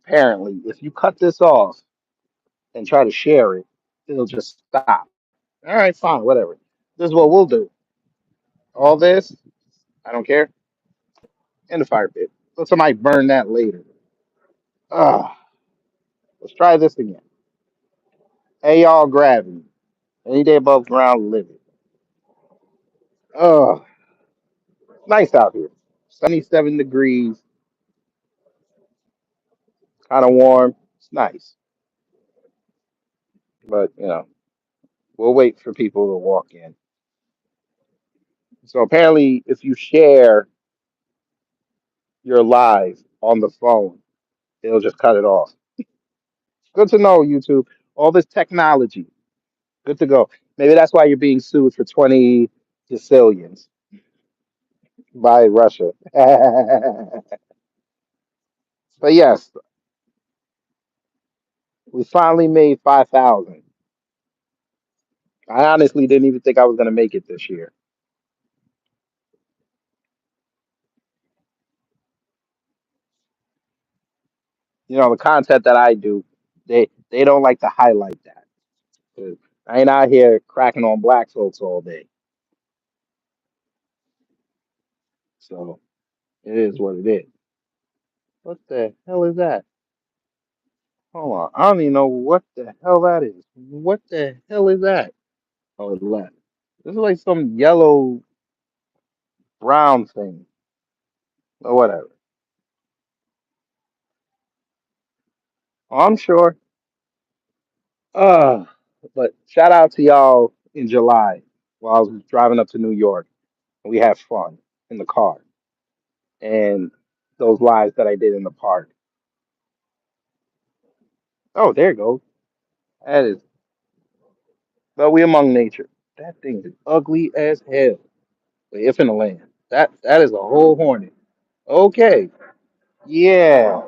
Apparently, if you cut this off and try to share it, it'll just stop. All right, fine, whatever. This is what we'll do. All this, I don't care, in the fire pit. Let somebody burn that later. Ah, let's try this again. Hey, y'all, gravity. Any day above ground, living. Oh, nice out here. 77 degrees, kind of warm. It's nice. But, we'll wait for people to walk in. So apparently, if you share your live on the phone, it'll just cut it off. Good to know, YouTube. All this technology. Good to go. Maybe that's why you're being sued for 20 decillions by Russia. But yes, we finally made 5,000. I honestly didn't even think I was going to make it this year. The content that I do, they don't like to highlight that. 'Cause I ain't out here cracking on black folks all day. So it is what it is. What the hell is that? Hold on. I don't even know what the hell that is. What the hell is that? Oh, it left. This is like some yellow brown thing or whatever. I'm sure. Uh, but shout out to y'all in July while I was driving up to New York. We had fun in the car and those lives that I did in the park. Oh, there you go. That is, but we among nature. That thing is ugly as hell. Wait, if in the land. That is a whole hornet. Okay. Yeah.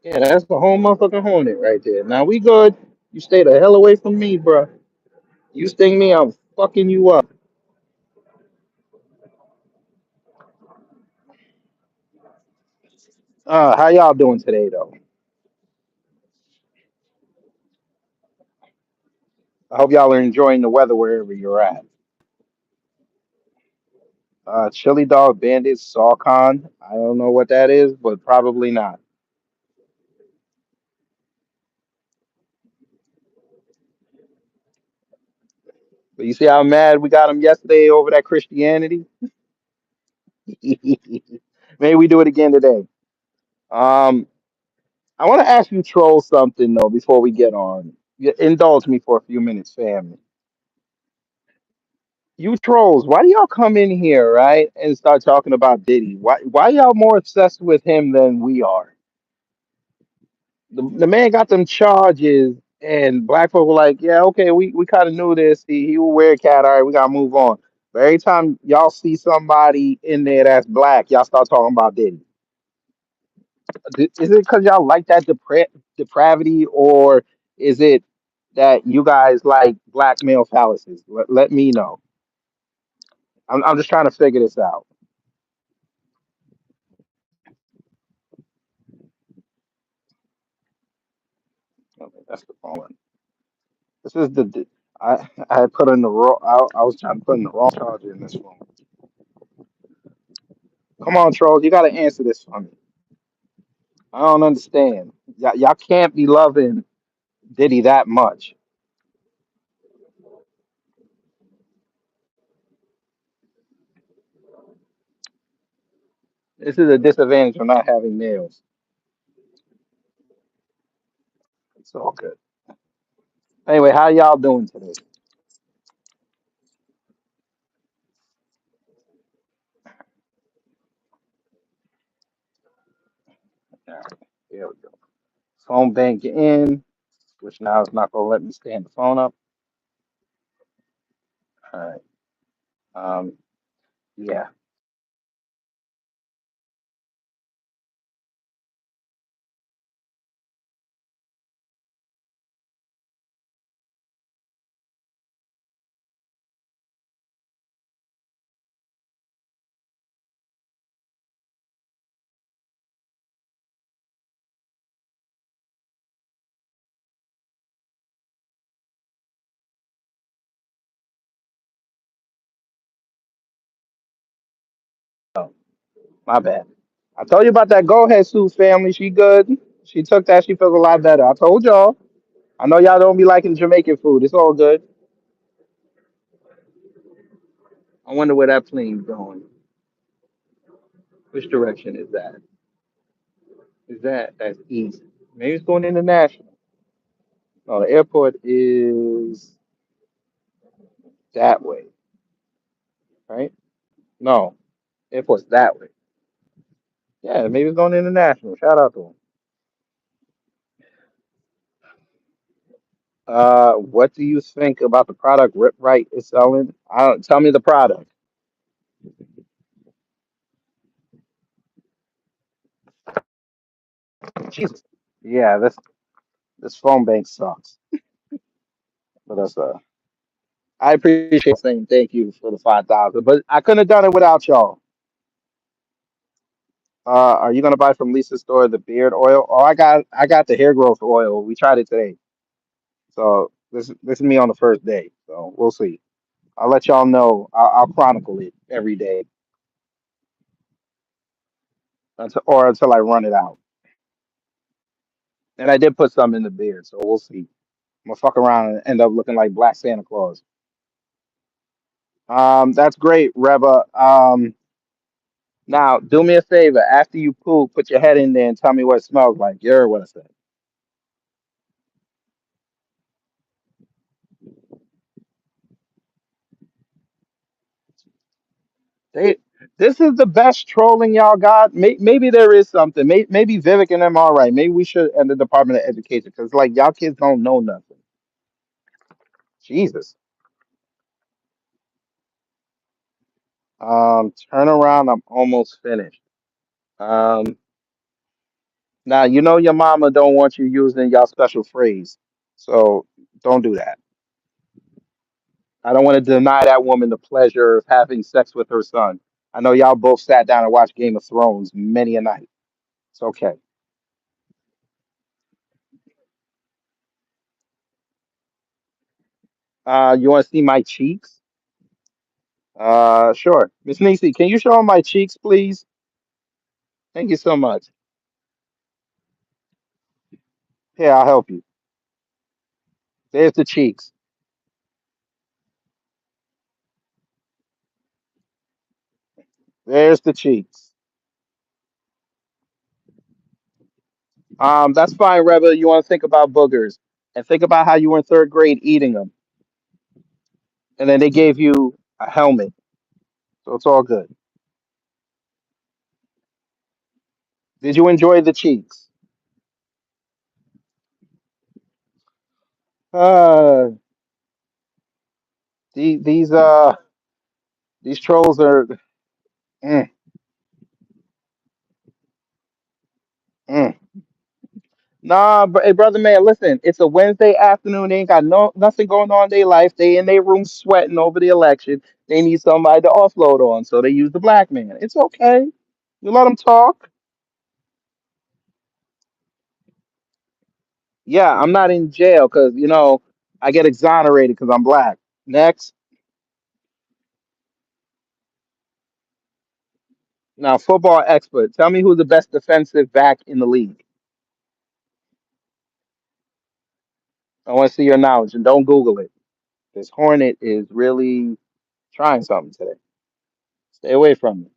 Yeah, that's the whole motherfucking hornet right there. Now we good. You stay the hell away from me, bruh. You sting me, I'm fucking you up. How y'all doing today, though? I hope y'all are enjoying the weather wherever you're at. Chili Dog Bandit Salcon. I don't know what that is, but probably not. But you see how mad we got him yesterday over that Christianity? Maybe we do it again today. Um, I want to ask you troll something though before we get on. Indulge me for a few minutes, family. You trolls, why do y'all come in here, right, and start talking about Diddy? Why y'all more obsessed with him than we are? The man got them charges, and black folk were like, yeah, okay, we kind of knew this. He will wear a cat. All right, we gotta move on. But every time y'all see somebody in there that's black, y'all start talking about Diddy. Is it because y'all like that depravity, or is it that you guys like black male phalluses? Let me know. I'm just trying to figure this out. Okay, that's the wrong one. This is I had put in the wrong. I was trying to put in the wrong charger in this phone. Come on, trolls, you got to answer this for me. I don't understand. Y'all can't be loving Diddy that much. This is a disadvantage of not having nails. It's all good. Anyway, how y'all doing today? All right, here we go. Phone bank in, which now is not gonna let me stand the phone up. All right. Um, yeah. My bad. I told you about that Go Ahead Sue family. She good. She took that. She feels a lot better. I told y'all. I know y'all don't be liking Jamaican food. It's all good. I wonder where that plane's going. Which direction is that? That's east? Maybe it's going international. No, the airport is that way, right? No, airport's that way. Yeah, maybe it's going international. Shout out to them. What do you think about the product Rip Right is selling? Tell me the product. Jesus. Yeah, this phone bank sucks. But I appreciate saying thank you for the 5,000. But I couldn't have done it without y'all. Are you gonna buy from Lisa's store the beard oil? Oh, I got the hair growth oil. We tried it today. So this is me on the first day. So we'll see. I'll let y'all know. I'll chronicle it every day until I run it out. And I did put some in the beard, so we'll see. I'm gonna fuck around and end up looking like Black Santa Claus. That's great, Reba. Now do me a favor. After you poop, put your head in there and tell me what it smells like. You heard what I said. They, this is the best trolling y'all got. Maybe there is something. Maybe Vivek and them all right. Maybe we should end the Department of Education because like y'all kids don't know nothing. Jesus. Turn around. I'm almost finished. Um, Now you know your mama don't want you using y'all special phrase, so don't do that. I don't want to deny that woman the pleasure of having sex with her son. I know y'all both sat down and watched Game of Thrones many a night. It's okay. You want to see my cheeks? Sure. Miss Nisi, can you show 'em my cheeks, please? Thank you so much. Here, I'll help you. There's the cheeks. There's the cheeks. That's fine, Reba. You want to think about boogers and think about how you were in third grade eating them, and then they gave you a helmet, so it's all good. Did you enjoy the cheeks? Uh, these trolls are. Mm, mm. Nah, but hey, brother man, listen. It's a Wednesday afternoon. They ain't got nothing going on in their life. They in their room sweating over the election. They need somebody to offload on, so they use the black man. It's okay. You let them talk. Yeah, I'm not in jail because I get exonerated because I'm black. Next, now football expert. Tell me who's the best defensive back in the league. I want to see your knowledge, and don't Google it. This Hornet is really trying something today. Stay away from me.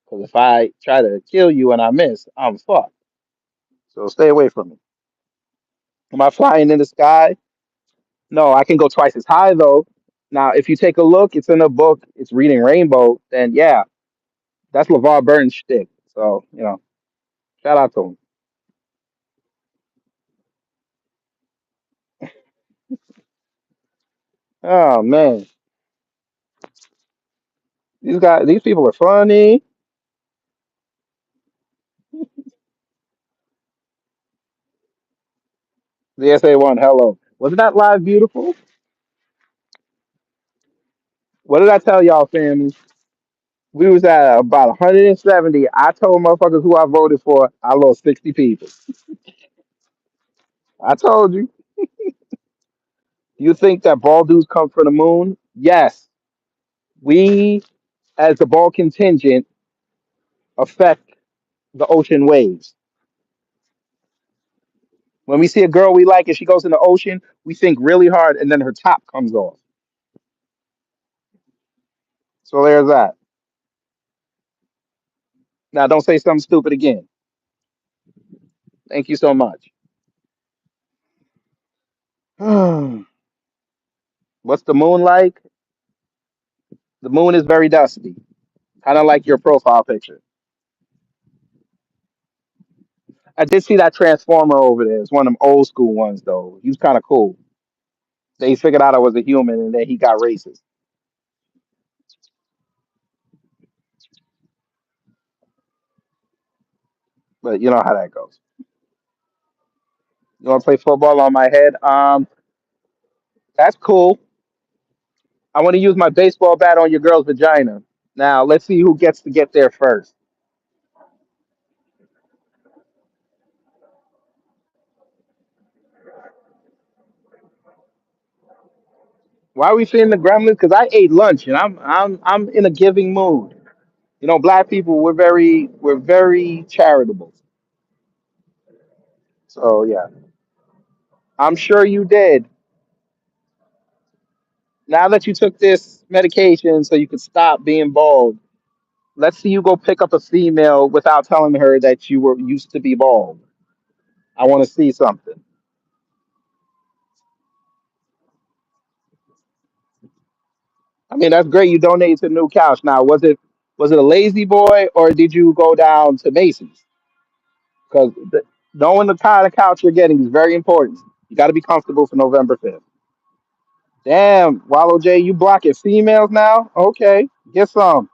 Because if I try to kill you and I miss, I'm fucked. So stay away from me. Am I flying in the sky? No, I can go twice as high though. Now, if you take a look, it's in a book, it's reading Rainbow, then yeah, that's LeVar Burton's shtick. So, shout out to him. Oh man. These people are funny. The SA1, hello. Wasn't that live beautiful? What did I tell y'all, family? We was at about 170. I told motherfuckers who I voted for. I lost 60 people. I told you. You think that ball dudes come from the moon? Yes. We, as the ball contingent, affect the ocean waves. When we see a girl we like and she goes in the ocean, we think really hard and then her top comes off. So there's that. Now don't say something stupid again. Thank you so much. What's the moon like? The moon is very dusty, kind of like your profile picture. I did see that transformer over there. It's one of them old school ones though. He was kind of cool. They figured out I was a human and then he got racist. But you know how that goes. You want to play football on my head? That's cool. I want to use my baseball bat on your girl's vagina. Now let's see who gets to get there first. Why are we feeding the gremlins? Because I ate lunch and I'm in a giving mood. You know, black people we're very charitable. So yeah, I'm sure you did. Now that you took this medication so you could stop being bald, let's see you go pick up a female without telling her that you were used to be bald. I want to see something. I mean, that's great. You donated to the new couch. Now, was it a lazy boy or did you go down to Macy's? Because knowing the kind of couch you're getting is very important. You got to be comfortable for November 5th. Damn, Wallow J, you blocking females now? Okay, get some.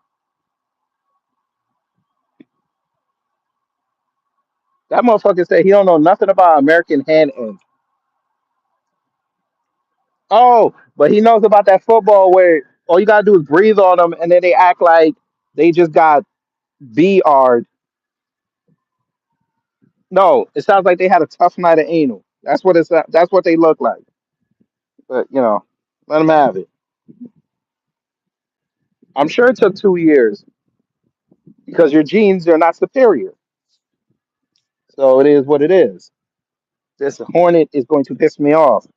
That motherfucker said he don't know nothing about American hand ink. Oh, but he knows about that football where all you gotta do is breathe on them and then they act like they just got BR'd. No, it sounds like they had a tough night of anal. That's what they look like. But you know, let them have it. I'm sure it took 2 years because your genes are not superior. So it is what it is. This hornet is going to piss me off.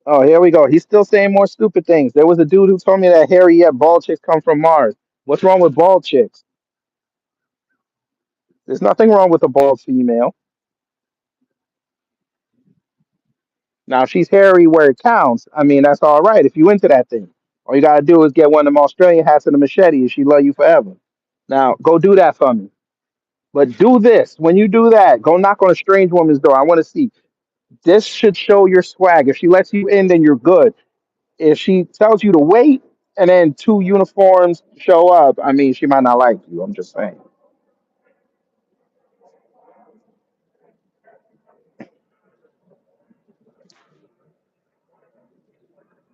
Oh, here we go. He's still saying more stupid things. There was a dude who told me that hairy yet bald chicks come from Mars. What's wrong with bald chicks? There's nothing wrong with a bald female. Now, if she's hairy where it counts, I mean, that's all right if you into that thing. All you gotta do is get one of them Australian hats and a machete, and she love you forever. Now, go do that for me. But do this. When you do that, go knock on a strange woman's door. I want to see. This should show your swag. If she lets you in, then you're good. If she tells you to wait and then two uniforms show up, I mean, she might not like you. I'm just saying.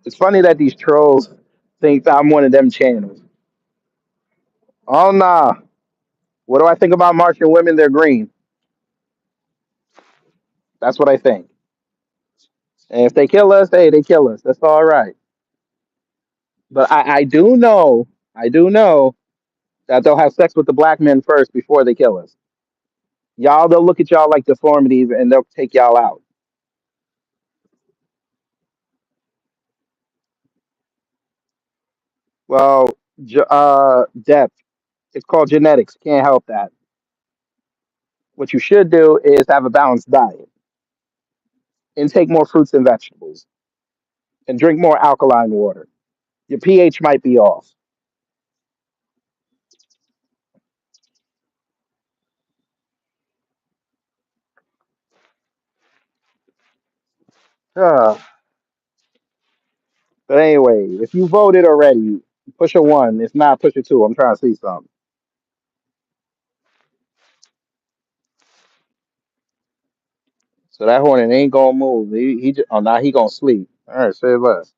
It's funny that these trolls think that I'm one of them channels. Oh, nah. What do I think about Martian women? They're green. That's what I think. And if they kill us, hey, they kill us. That's all right. But I do know that they'll have sex with the black men first before they kill us. Y'all, they'll look at y'all like deformities and they'll take y'all out. Well, depth. It's called genetics. Can't help that. What you should do is have a balanced diet, intake more fruits and vegetables, and drink more alkaline water. Your pH might be off. Uh, but anyway, if you voted already, push a one. If not, push a two. I'm trying to see something. So that hornet ain't gonna move. Oh, now he gonna sleep. All right, say less.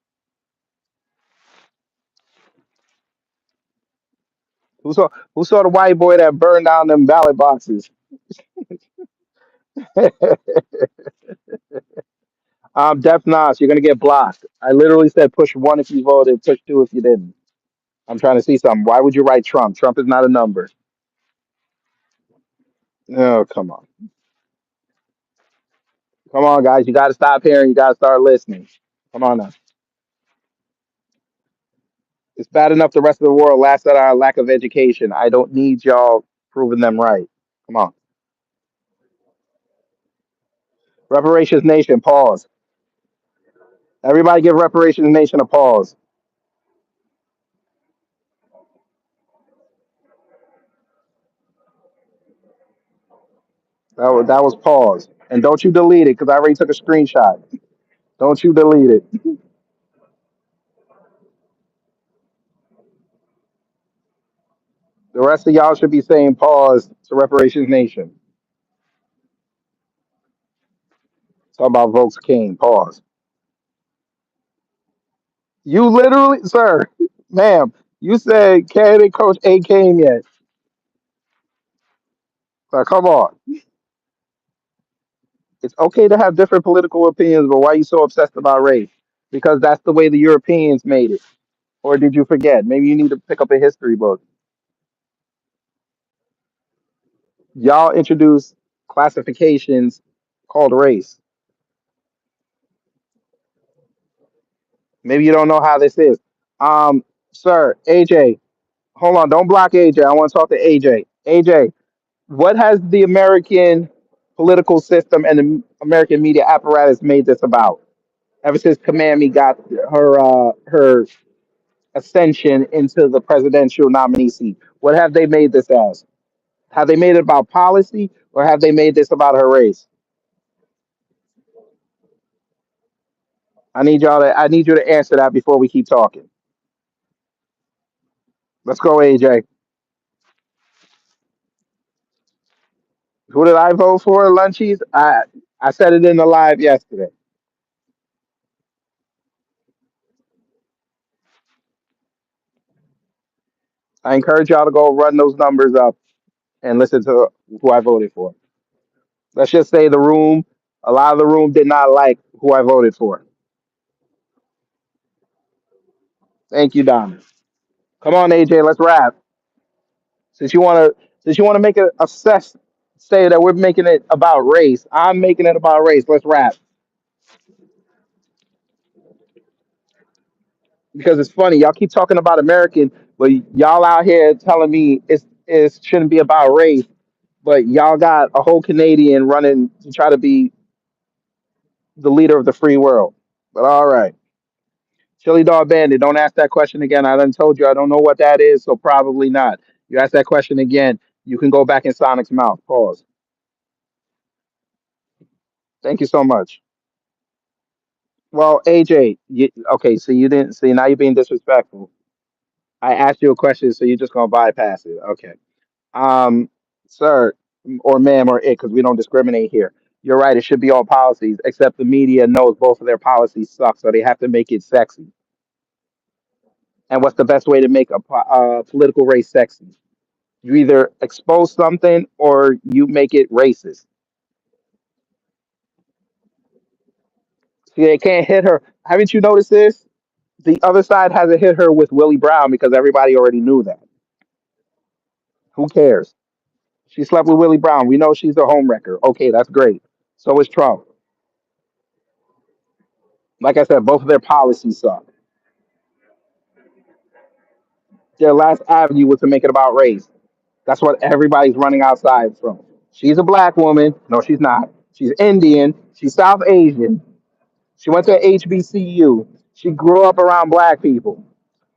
Who saw the white boy that burned down them ballot boxes? Def Nas, you're gonna get blocked. I literally said push one if you voted, push two if you didn't. I'm trying to see something. Why would you write Trump? Trump is not a number. No, come on. Come on, guys. You got to stop hearing. You got to start listening. Come on now. It's bad enough the rest of the world laughs at our lack of education. I don't need y'all proving them right. Come on. Reparations Nation, pause. Everybody give Reparations Nation a pause. That was pause. And don't you delete it because I already took a screenshot. Don't you delete it. The rest of y'all should be saying pause to Reparations Nation. Talk about Volks King. Pause. You literally, sir, ma'am, you said candidate coach ain't came yet. So come on. It's okay to have different political opinions, but why are you so obsessed about race? Because that's the way the Europeans made it. Or did you forget? Maybe you need to pick up a history book. Y'all introduced classifications called race. Maybe you don't know how this is. Sir, AJ, hold on, don't block AJ. I want to talk to AJ. AJ, what has the American political system and the American media apparatus made this about? Ever since Kamami got her ascension into the presidential nominee seat, what have they made this as? Have they made it about policy, or have they made this about her race? I need you to answer that before we keep talking. Let's go, AJ. Who did I vote for, Lunchies? I said it in the live yesterday. I encourage y'all to go run those numbers up and listen to who I voted for. Let's just say a lot of the room did not like who I voted for. Thank you, Donna. Come on, AJ, let's rap. Since you wanna make it obsessed, say that we're making it about race. I'm making it about race. Let's rap because it's funny. Y'all keep talking about American, but y'all out here telling me it shouldn't be about race. But y'all got a whole Canadian running to try to be the leader of the free world. But all right, Chili Dog Bandit, don't ask that question again. I done told you I don't know what that is, so probably not. You ask that question again, you can go back in Sonic's mouth. Pause. Thank you so much. Well, AJ, okay, so you didn't see, now you're being disrespectful. I asked you a question, so you're just gonna bypass it. Okay. Um, sir, or ma'am, or it, because we don't discriminate here. You're right. It should be all policies, except the media knows both of their policies suck, so they have to make it sexy. And what's the best way to make a political race sexy? You either expose something or you make it racist. See, they can't hit her. Haven't you noticed this? The other side hasn't hit her with Willie Brown because everybody already knew that. Who cares? She slept with Willie Brown. We know she's a homewrecker. Okay, that's great. So is Trump. Like I said, both of their policies suck. Their last avenue was to make it about race. That's what everybody's running outside from. She's a black woman. No, she's not. She's Indian. She's South Asian. She went to HBCU. She grew up around black people.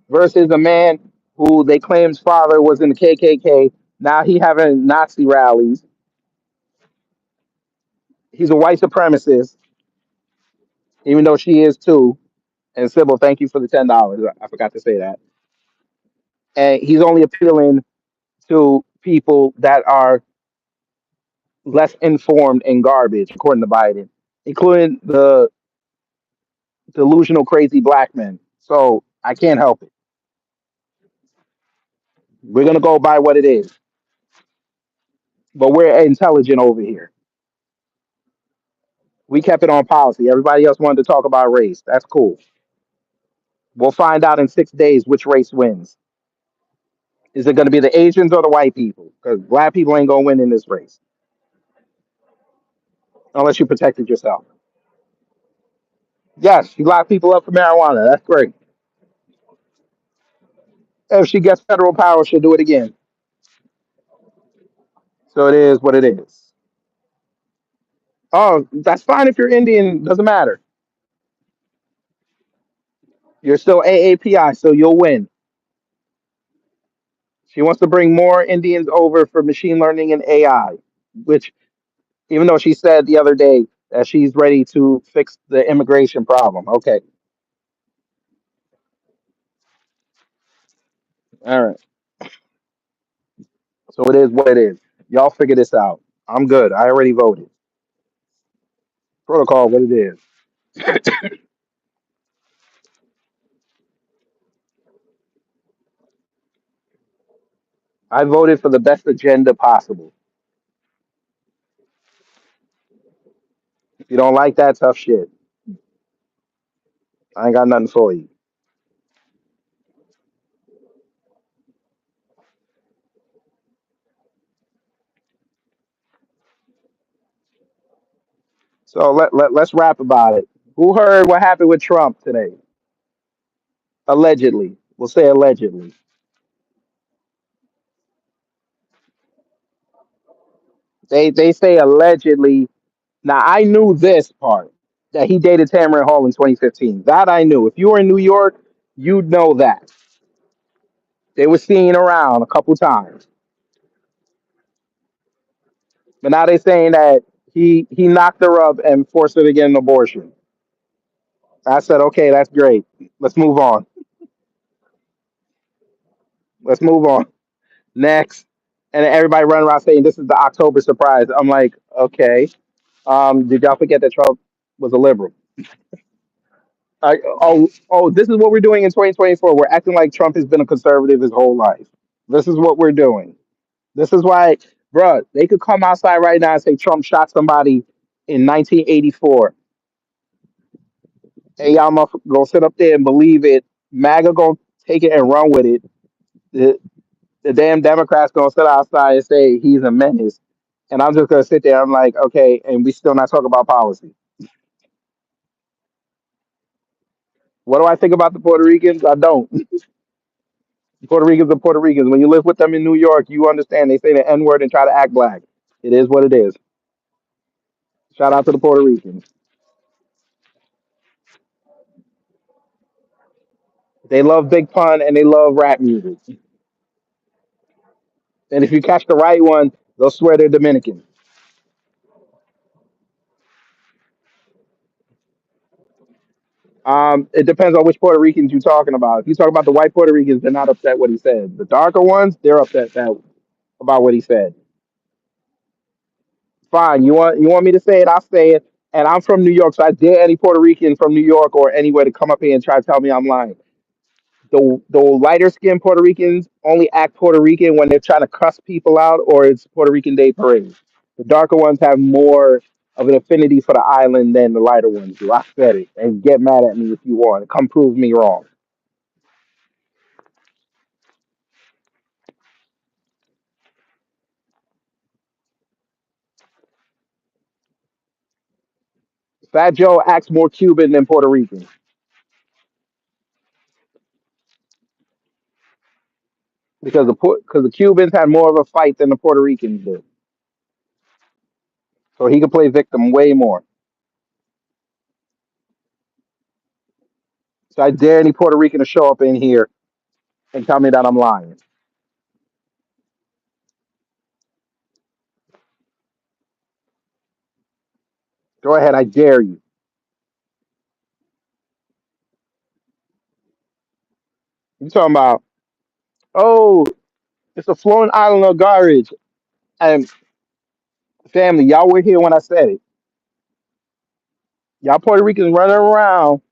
Versus a man who they claim his father was in the KKK. Now he having Nazi rallies. He's a white supremacist, even though she is too. And Sybil, thank you for the $10. I forgot to say that. And he's only appealing to people that are less informed and garbage, according to Biden, including the delusional, crazy black men. So I can't help it. We're gonna go by what it is, but we're intelligent over here. We kept it on policy. Everybody else wanted to talk about race. That's cool. We'll find out in 6 days which race wins. Is it going to be the Asians or the white people? Because black people ain't going to win in this race unless you protected yourself. Yes, she locked people up for marijuana. That's great. If she gets federal power, she'll do it again. So it is what it is. Oh, that's fine if you're Indian. Doesn't matter. You're still AAPI, so you'll win. She wants to bring more Indians over for machine learning and AI, which, even though she said the other day that she's ready to fix the immigration problem. Okay. All right. So it is what it is. Y'all figure this out. I'm good. I already voted. Protocol, what it is. I voted for the best agenda possible. If you don't like that, tough shit. I ain't got nothing for you. So let's rap about it. Who heard what happened with Trump today? Allegedly. We'll say allegedly. They say allegedly. Now I knew this part that he dated Tamron Hall in 2015. That I knew. If you were in New York, you'd know that. They were seen around a couple times. But now they're saying that he knocked her up and forced her to get an abortion. I said, okay, that's great. Let's move on. Let's move on. Next. And then everybody running around saying this is the October surprise. I'm like, okay. Did y'all forget that Trump was a liberal? This is what we're doing in 2024. We're acting like Trump has been a conservative his whole life. This is what we're doing. This is why, bruh, they could come outside right now and say Trump shot somebody in 1984. And y'all gonna sit up there and believe it. MAGA gonna take it and run with it. The damn Democrats gonna sit outside and say he's a menace. And I'm just gonna sit there. I'm like, okay, and we still not talking about policy. What do I think about the Puerto Ricans? I don't. Puerto Ricans are Puerto Ricans. When you live with them in New York, you understand they say the N word and try to act black. It is what it is. Shout out to the Puerto Ricans. They love Big Pun and they love rap music. And if you catch the right one, they'll swear they're Dominican. It depends on which Puerto Ricans you're talking about. If you talk about the white Puerto Ricans, they're not upset what he said. The darker ones, they're upset about what he said. Fine. You want me to say it? I'll say it. And I'm from New York, so I dare any Puerto Rican from New York or anywhere to come up here and try to tell me I'm lying. The lighter skinned Puerto Ricans only act Puerto Rican when they're trying to cuss people out or it's Puerto Rican Day Parade. The darker ones have more of an affinity for the island than the lighter ones do. I said it. And get mad at me if you want. Come prove me wrong. Fat Joe acts more Cuban than Puerto Rican because the Cubans had more of a fight than the Puerto Ricans did. So he could play victim way more. So I dare any Puerto Rican to show up in here and tell me that I'm lying. Go ahead, I dare you. You talking about, oh, it's a floating island of garbage. And family, y'all were here when I said it. Y'all Puerto Ricans running around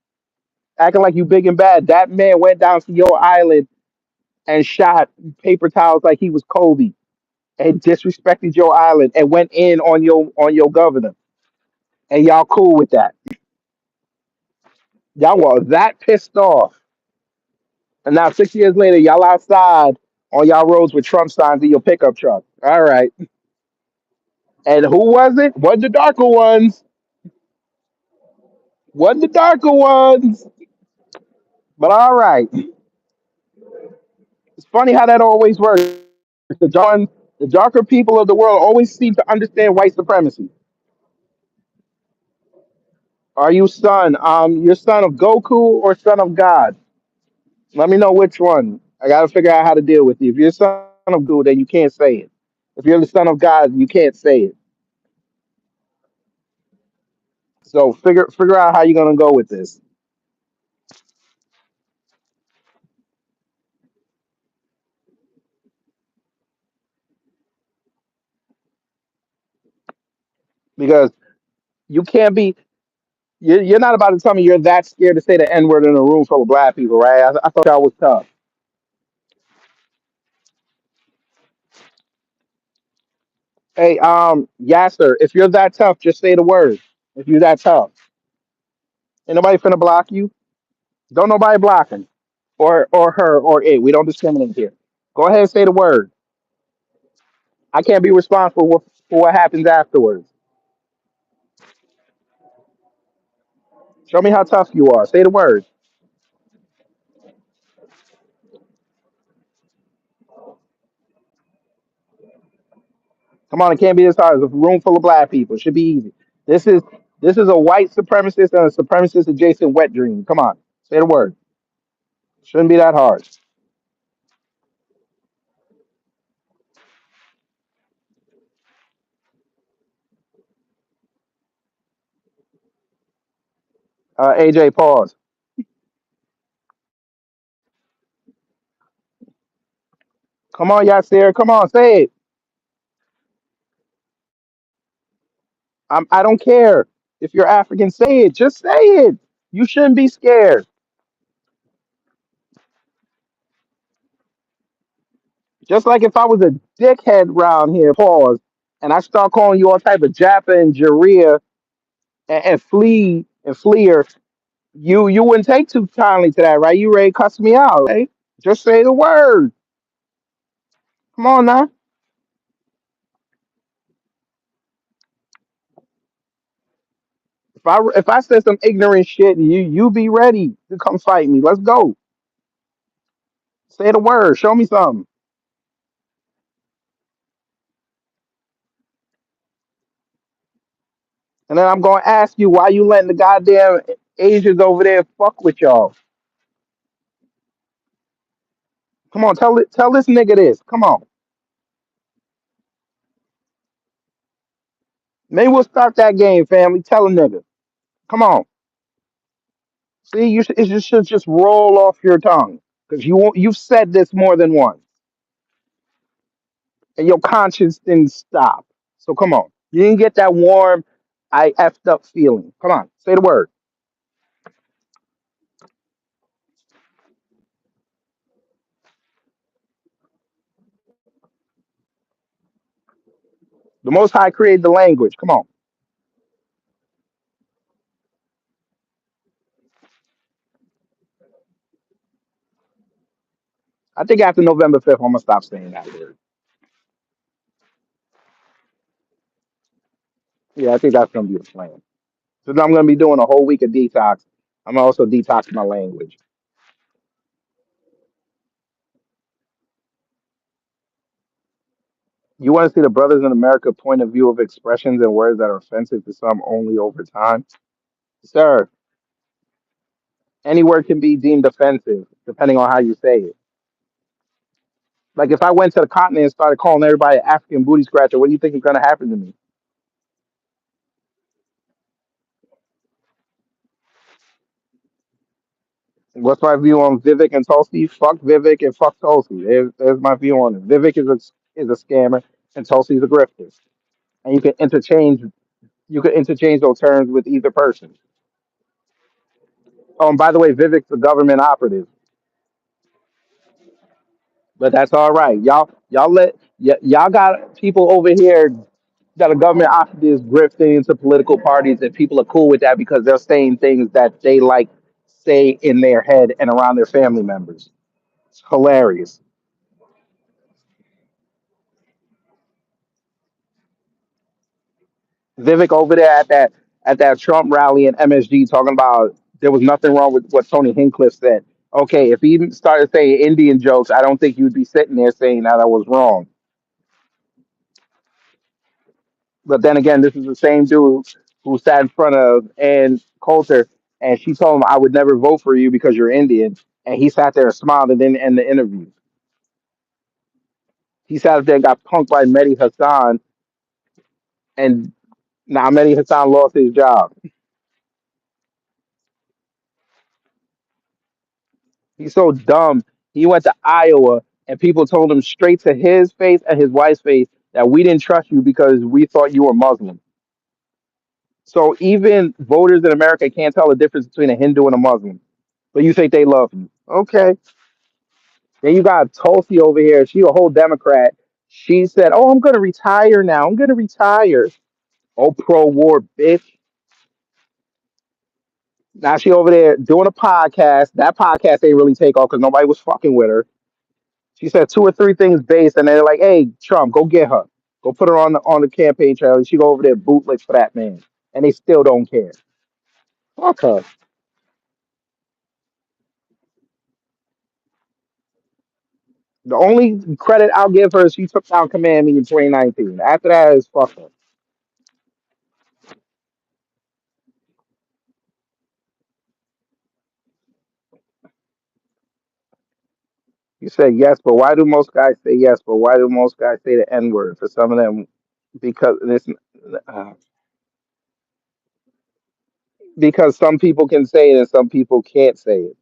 acting like you big and bad. That man went down to your island and shot paper towels like he was Kobe and disrespected your island and went in on your governor. And y'all cool with that. Y'all were that pissed off. And now 6 years later, y'all outside on y'all roads with Trump signs in your pickup truck. All right. And who was it? Wasn't the darker ones. Wasn't the darker ones. But all right. It's funny how that always works. The darker people of the world always seem to understand white supremacy. Are you son? You're son of Goku or son of God? Let me know which one. I gotta figure out how to deal with you. If you're son of Goku, then you can't say it. If you're the son of God, you can't say it. So figure out how you're gonna go with this. Because you can't be you're not about to tell me you're that scared to say the N word in a room full of black people, right? I thought y'all was tough. Hey, Yasser, if you're that tough, just say the word. If you're that tough, ain't nobody finna block you. Don't nobody blocking, or her or it. We don't discriminate here. Go ahead and say the word. I can't be responsible for what happens afterwards. Show me how tough you are. Say the word. Come on, it can't be this hard. It's a room full of black people. It should be easy. This is this is a white supremacist and a supremacist adjacent wet dream. Come on, say the word. Shouldn't be that hard. AJ, pause. Come on, Yasir. Come on, say it. I don't care if you're African. Say it. Just say it. You shouldn't be scared. Just like if I was a dickhead round here, pause, and I start calling you all type of Jappa and Jaria and Flea and Fleer, you wouldn't take too kindly to that, right? You ready to cuss me out, right? Just say the word. Come on now. If I said some ignorant shit, you be ready to come fight me. Let's go. Say the word. Show me something. And then I'm gonna ask you why you letting the goddamn Asians over there fuck with y'all. Come on, tell this nigga this. Come on. Maybe we'll start that game, family. Tell a nigga. Come on. See, it should just roll off your tongue because you've said this more than once, and your conscience didn't stop. So come on, you didn't get that warm, I effed up feeling. Come on, say the word. The Most High created the language. Come on. I think after November 5th, I'm gonna stop saying that word. Yeah, I think that's gonna be the plan. So I'm gonna be doing a whole week of detox. I'm gonna also detox my language. You want to see the Brothers in America point of view of expressions and words that are offensive to some only over time? Sir, any word can be deemed offensive depending on how you say it. Like if I went to the continent and started calling everybody African booty scratcher, what do you think is going to happen to me? What's my view on Vivek and Tulsi? Fuck Vivek and fuck Tulsi. There's my view on it. Vivek is a scammer and Tulsi is a grifter, and you can interchange those terms with either person. Oh, and by the way, Vivek's a government operative, but that's all right. Y'all got people over here that are government operatives grifting into political parties, and people are cool with that because they're saying things that they like say in their head and around their family members. It's hilarious. Vivek over there at that Trump rally in MSG talking about there was nothing wrong with what Tony Hinchcliffe said. Okay, if he started saying Indian jokes, I don't think you'd be sitting there saying that I was wrong. But then again, this is the same dude who sat in front of Ann Coulter and she told him, I would never vote for you because you're Indian. And he sat there and smiled and didn't end the interview. He sat up there and got punked by Mehdi Hassan, and now Mehdi Hassan lost his job. He's so dumb. He went to Iowa and people told him straight to his face and his wife's face that we didn't trust you because we thought you were Muslim. So even voters in America can't tell the difference between a Hindu and a Muslim. But you think they love you. Okay. Then you got Tulsi over here. She a whole Democrat. She said, oh, I'm going to retire now. I'm going to retire. Oh, pro-war bitch. Now she over there doing a podcast. That podcast ain't really take off because nobody was fucking with her. She said two or three things based, and they're like, "Hey, Trump, go get her. Go put her on the campaign trail." She go over there bootleg for that man, and they still don't care. Fuck her. The only credit I'll give her is she took down Command Me in 2019. After that is fuck her. You said yes, but why do most guys say yes? But why do most guys say the N word? For some of them, because this, uh, because some people can say it and some people can't say it.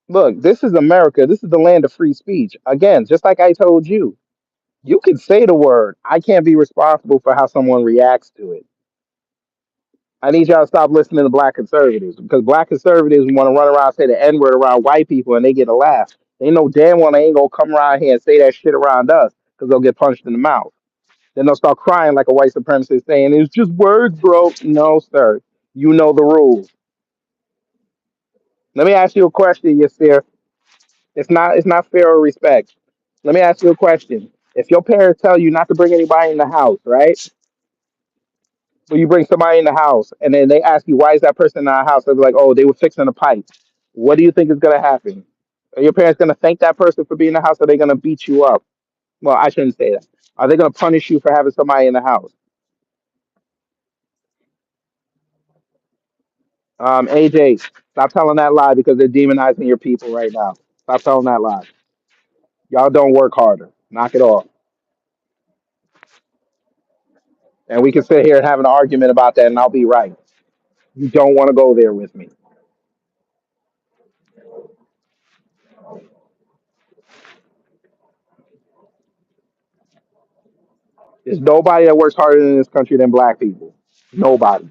Look, this is America. This is the land of free speech. Again, just like I told you, you can say the word. I can't be responsible for how someone reacts to it. I need y'all to stop listening to black conservatives because black conservatives want to run around and say the N word around white people and they get a laugh. They know damn well they ain't gonna come around here and say that shit around us because they'll get punched in the mouth. Then they'll start crying like a white supremacist saying, it's just words, bro. No, sir. You know the rules. Let me ask you a question, Yasir. It's not fair or respect. Let me ask you a question. If your parents tell you not to bring anybody in the house, right? So you bring somebody in the house and then they ask you why is that person in our house? They'll be like, oh, they were fixing a pipe. What do you think is gonna happen? Are your parents gonna thank that person for being in the house or are they gonna beat you up? Well, I shouldn't say that. Are they gonna punish you for having somebody in the house? AJ, stop telling that lie because they're demonizing your people right now. Stop telling that lie. Y'all don't work harder. Knock it off. And we can sit here and have an argument about that and I'll be right. You don't want to go there with me. There's nobody that works harder in this country than black people. Nobody.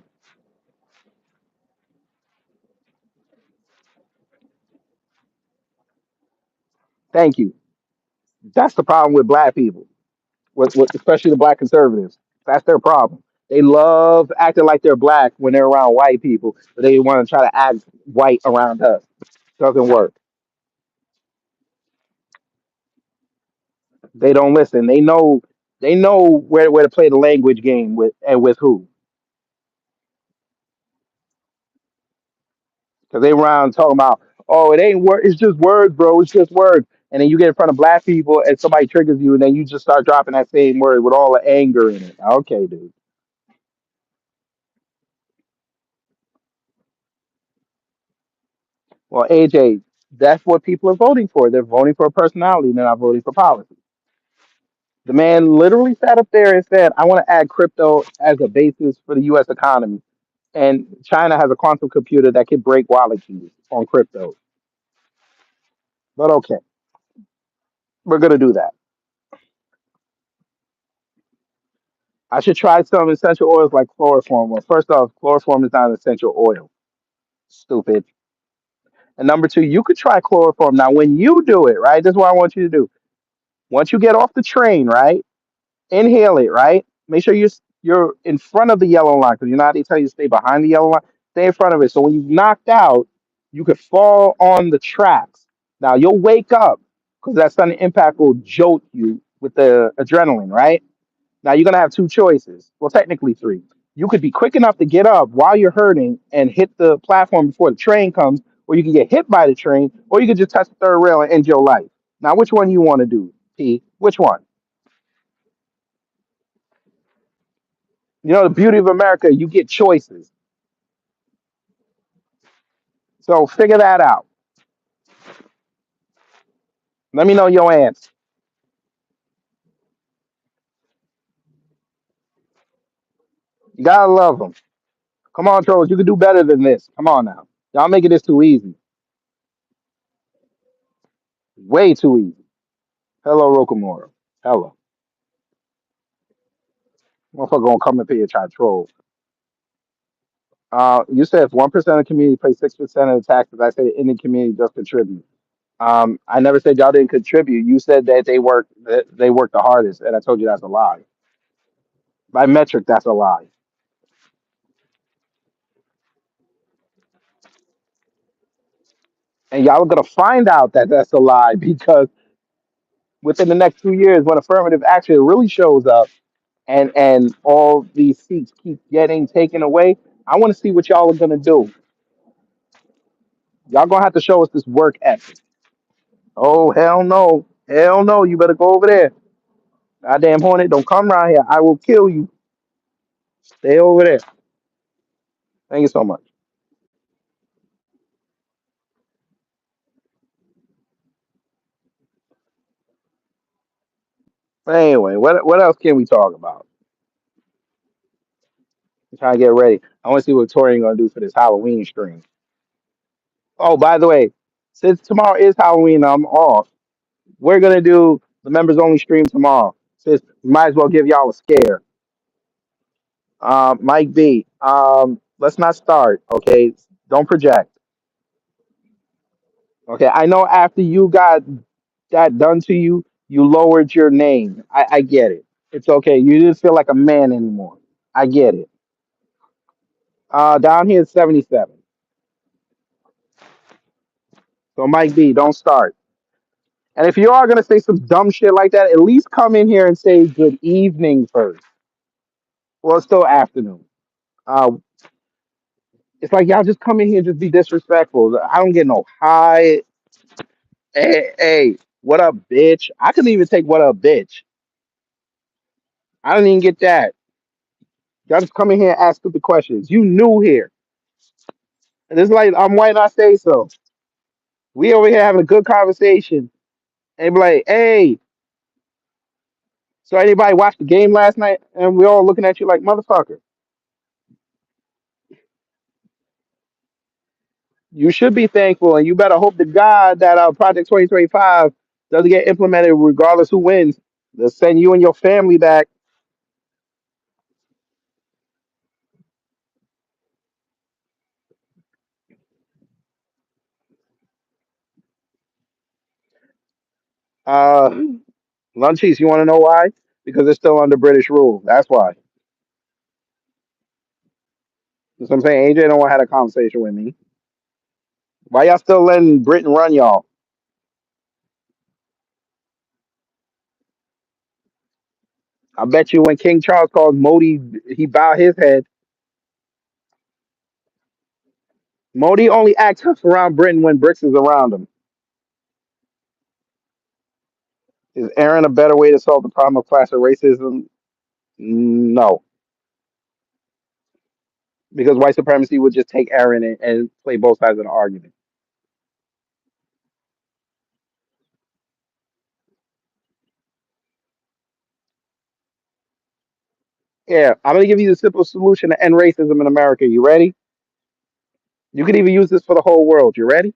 Thank you. That's the problem with black people, with especially the black conservatives. That's their problem. They love acting like they're black when they're around white people, but they want to try to act white around us. Doesn't work. They don't listen. They know where to play the language game with and with who. Because they around talking about, oh, it ain't word, it's just words, bro. It's just words. And then you get in front of black people and somebody triggers you, and then you just start dropping that same word with all the anger in it. Okay, dude. Well, AJ, that's what people are voting for. They're voting for a personality. They're not voting for policy. The man literally sat up there and said, I want to add crypto as a basis for the US economy. And China has a quantum computer that can break wallet keys on crypto. But okay, we're going to do that. I should try some essential oils like chloroform. Well, first off, chloroform is not an essential oil. Stupid. And number two, you could try chloroform. Now, when you do it, right, this is what I want you to do. Once you get off the train, right, inhale it, right? Make sure you're in front of the yellow line because you know how they tell you to stay behind the yellow line. Stay in front of it. So when you knocked out, you could fall on the tracks. Now you'll wake up because that sudden impact will jolt you with the adrenaline, right? Now you're gonna have two choices. Well, technically three. You could be quick enough to get up while you're hurting and hit the platform before the train comes, or you can get hit by the train, or you could just touch the third rail and end your life. Now, which one you want to do, P? Which one? You know the beauty of America, you get choices. So figure that out. Let me know your answer. You gotta love them. Come on, trolls. You can do better than this. Come on now. Y'all making this too easy. Way too easy. Hello, Rokamora. Hello. Motherfucker gonna come up here and try to troll. You said if 1% of the community pays 6% of the taxes, I say the Indian community just contribute. I never said y'all didn't contribute. You said that they work the hardest, and I told you that's a lie. By metric, that's a lie. And y'all are gonna find out that that's a lie because within the next 2 years, when affirmative action really shows up, and all these seats keep getting taken away, I want to see what y'all are gonna do. Y'all gonna have to show us this work ethic. Oh hell no, hell no! You better go over there. Goddamn Hornet, don't come around here. I will kill you. Stay over there. Thank you so much. Anyway, what else can we talk about? I'm trying to get ready. I want to see what Torian gonna do for this Halloween stream. Oh, by the way, since tomorrow is Halloween, I'm off. We're gonna do the members only stream tomorrow. Since might as well give y'all a scare. Mike B. Let's not start. Okay, don't project. Okay, I know after you got that done to you, you lowered your name. I get it. It's okay. You didn't feel like a man anymore. I get it. Down here it's 77. So Mike B, don't start. And if you are gonna say some dumb shit like that, at least come in here and say good evening first. Well, it's still afternoon. Uh, it's like y'all just come in here and just be disrespectful. I don't get no hi. Hey, what up, bitch? I couldn't even take what up, bitch. I didn't even get that. Y'all just come in here and ask stupid questions. You new here. And it's like I'm white and I say so. We over here having a good conversation. And be like, hey, so anybody watched the game last night? And we all looking at you like motherfucker. You should be thankful, and you better hope to God that Project 2025 doesn't get implemented regardless who wins. They'll send you and your family back. Uh, Lunchies, you want to know why? Because it's still under British rule. That's why. That's what I'm saying. AJ don't want to have a conversation with me. Why y'all still letting Britain run y'all? I bet you when King Charles called Modi, he bowed his head. Modi only acts tough around Britain when Brits is around him. Is Aaron a better way to solve the problem of class or racism? No, because white supremacy would just take Aaron and play both sides of the argument. Yeah, I'm gonna give you the simple solution to end racism in America. You ready? You could even use this for the whole world. You ready?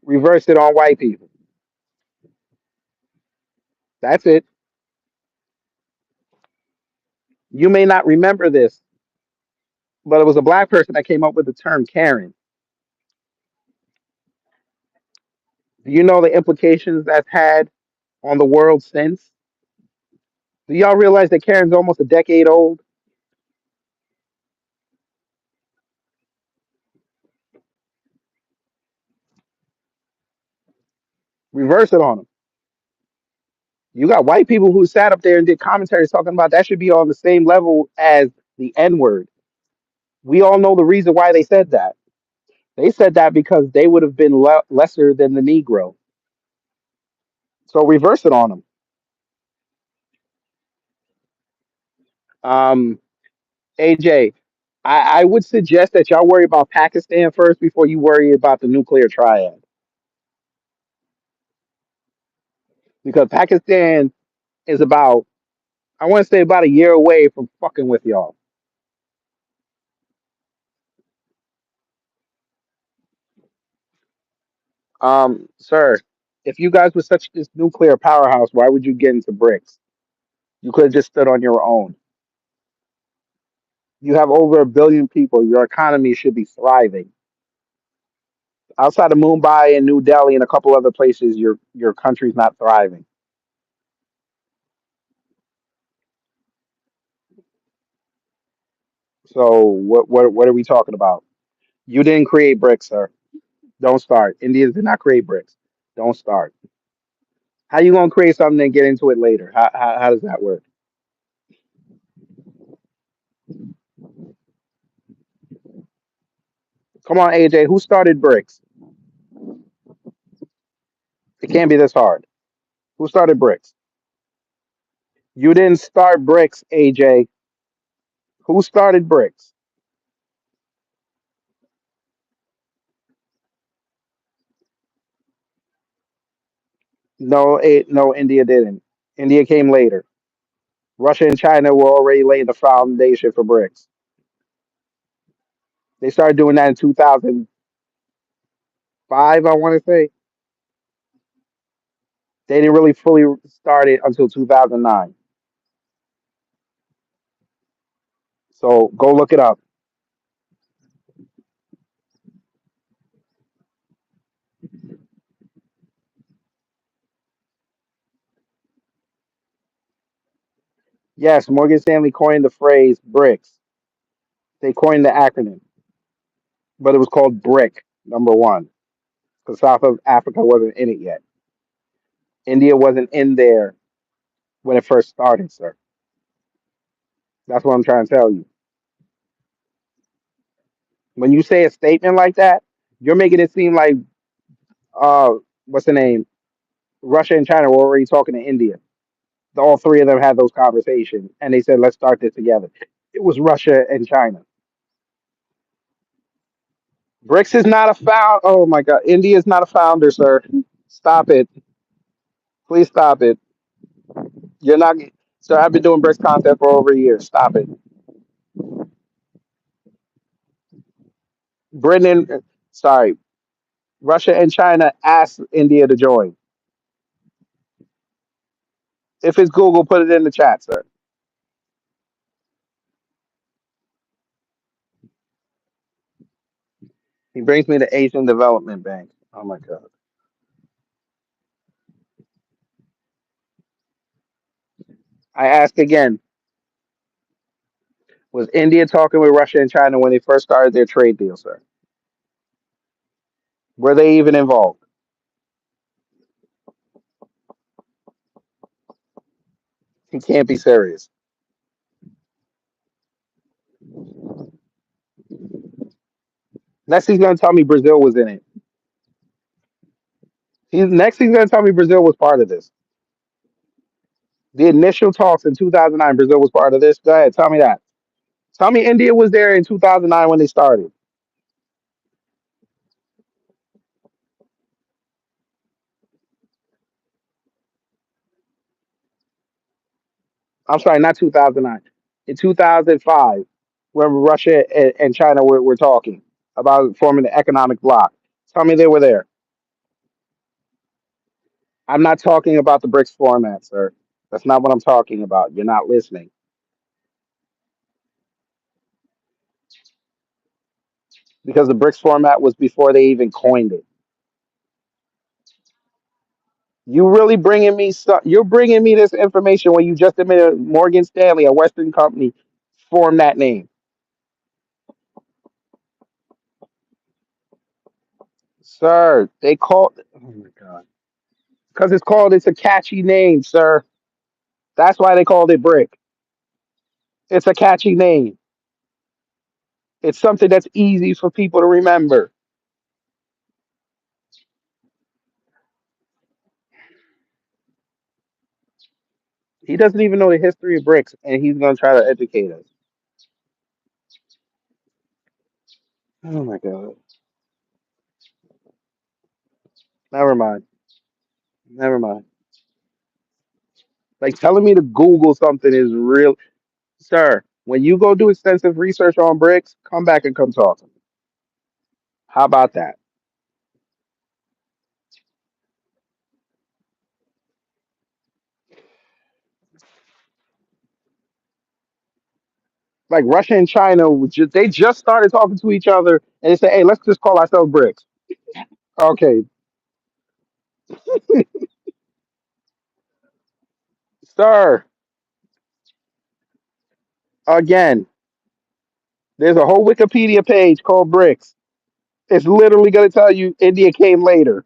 Reverse it on white people. That's it. You may not remember this, but it was a black person that came up with the term Karen. Do you know the implications that's had on the world since? Do y'all realize that Karen's almost a decade old? Reverse it on them. You got white people who sat up there and did commentaries talking about that should be on the same level as the N word. We all know the reason why they said that. They said that because they would have been lesser than the Negro. So reverse it on them. Um, AJ, I would suggest that y'all worry about Pakistan first before you worry about the nuclear triad, because Pakistan is about, I want to say, about a year away from fucking with y'all. Sir, if you guys were such this nuclear powerhouse, why would you get into BRICS? You could have just stood on your own. You have over a billion people. Your economy should be thriving. Outside of Mumbai and New Delhi and a couple other places, your country's not thriving. So what are we talking about? You didn't create BRICS, sir. Don't start. India did not create BRICS. Don't start. How you gonna create something and get into it later? How does that work? Come on, AJ. Who started BRICS? It can't be this hard. Who started BRICS? You didn't start BRICS, AJ. Who started BRICS? No, no, India didn't. India came later. Russia and China were already laying the foundation for BRICS. They started doing that in 2005, I want to say. They didn't really fully start it until 2009. So go look it up. Yes, Morgan Stanley coined the phrase BRICS. They coined the acronym, but it was called BRIC, number one, because South of Africa wasn't in it yet. India wasn't in there when it first started, sir. That's what I'm trying to tell you. When you say a statement like that, you're making it seem like, uh, what's the name? Russia and China were already talking to India. All three of them had those conversations, and they said, "Let's start this together." It was Russia and China. BRICS is not a found. Oh my God, India is not a founder, sir. Stop it. Please stop it. You're not, sir. I've been doing BRICS content for over a year. Stop it. Britain, sorry, Russia and China asked India to join. If it's Google, put it in the chat, sir. He brings me to Asian Development Bank. Oh my God. I ask again, was India talking with Russia and China when they first started their trade deal, sir? Were they even involved? He can't be serious. Next, he's going to tell me Brazil was in it. He's going to tell me Brazil was part of this. The initial talks in 2009, Brazil was part of this. Go ahead, tell me that. Tell me India was there in 2009 when they started. I'm sorry, not 2009. In 2005, when Russia and China were talking about forming the economic bloc. Tell me they were there. I'm not talking about the BRICS format, sir. That's not what I'm talking about. You're not listening. Because the BRICS format was before they even coined it. You really bringing me you're bringing me this information when you just admitted Morgan Stanley, a Western company, formed that name. Sir, they called, oh my God. Because it's a catchy name, sir. That's why they called it BRIC. It's a catchy name. It's something that's easy for people to remember. He doesn't even know the history of bricks, and he's gonna try to educate us. Oh my god. Never mind. Never mind. Like telling me to Google something is real, sir. When you go do extensive research on bricks, come back and come talk to me. How about that? Like Russia and China, they just started talking to each other, and they say, "Hey, let's just call ourselves bricks." Okay, sir. Again, there's a whole Wikipedia page called bricks. It's literally going to tell you India came later.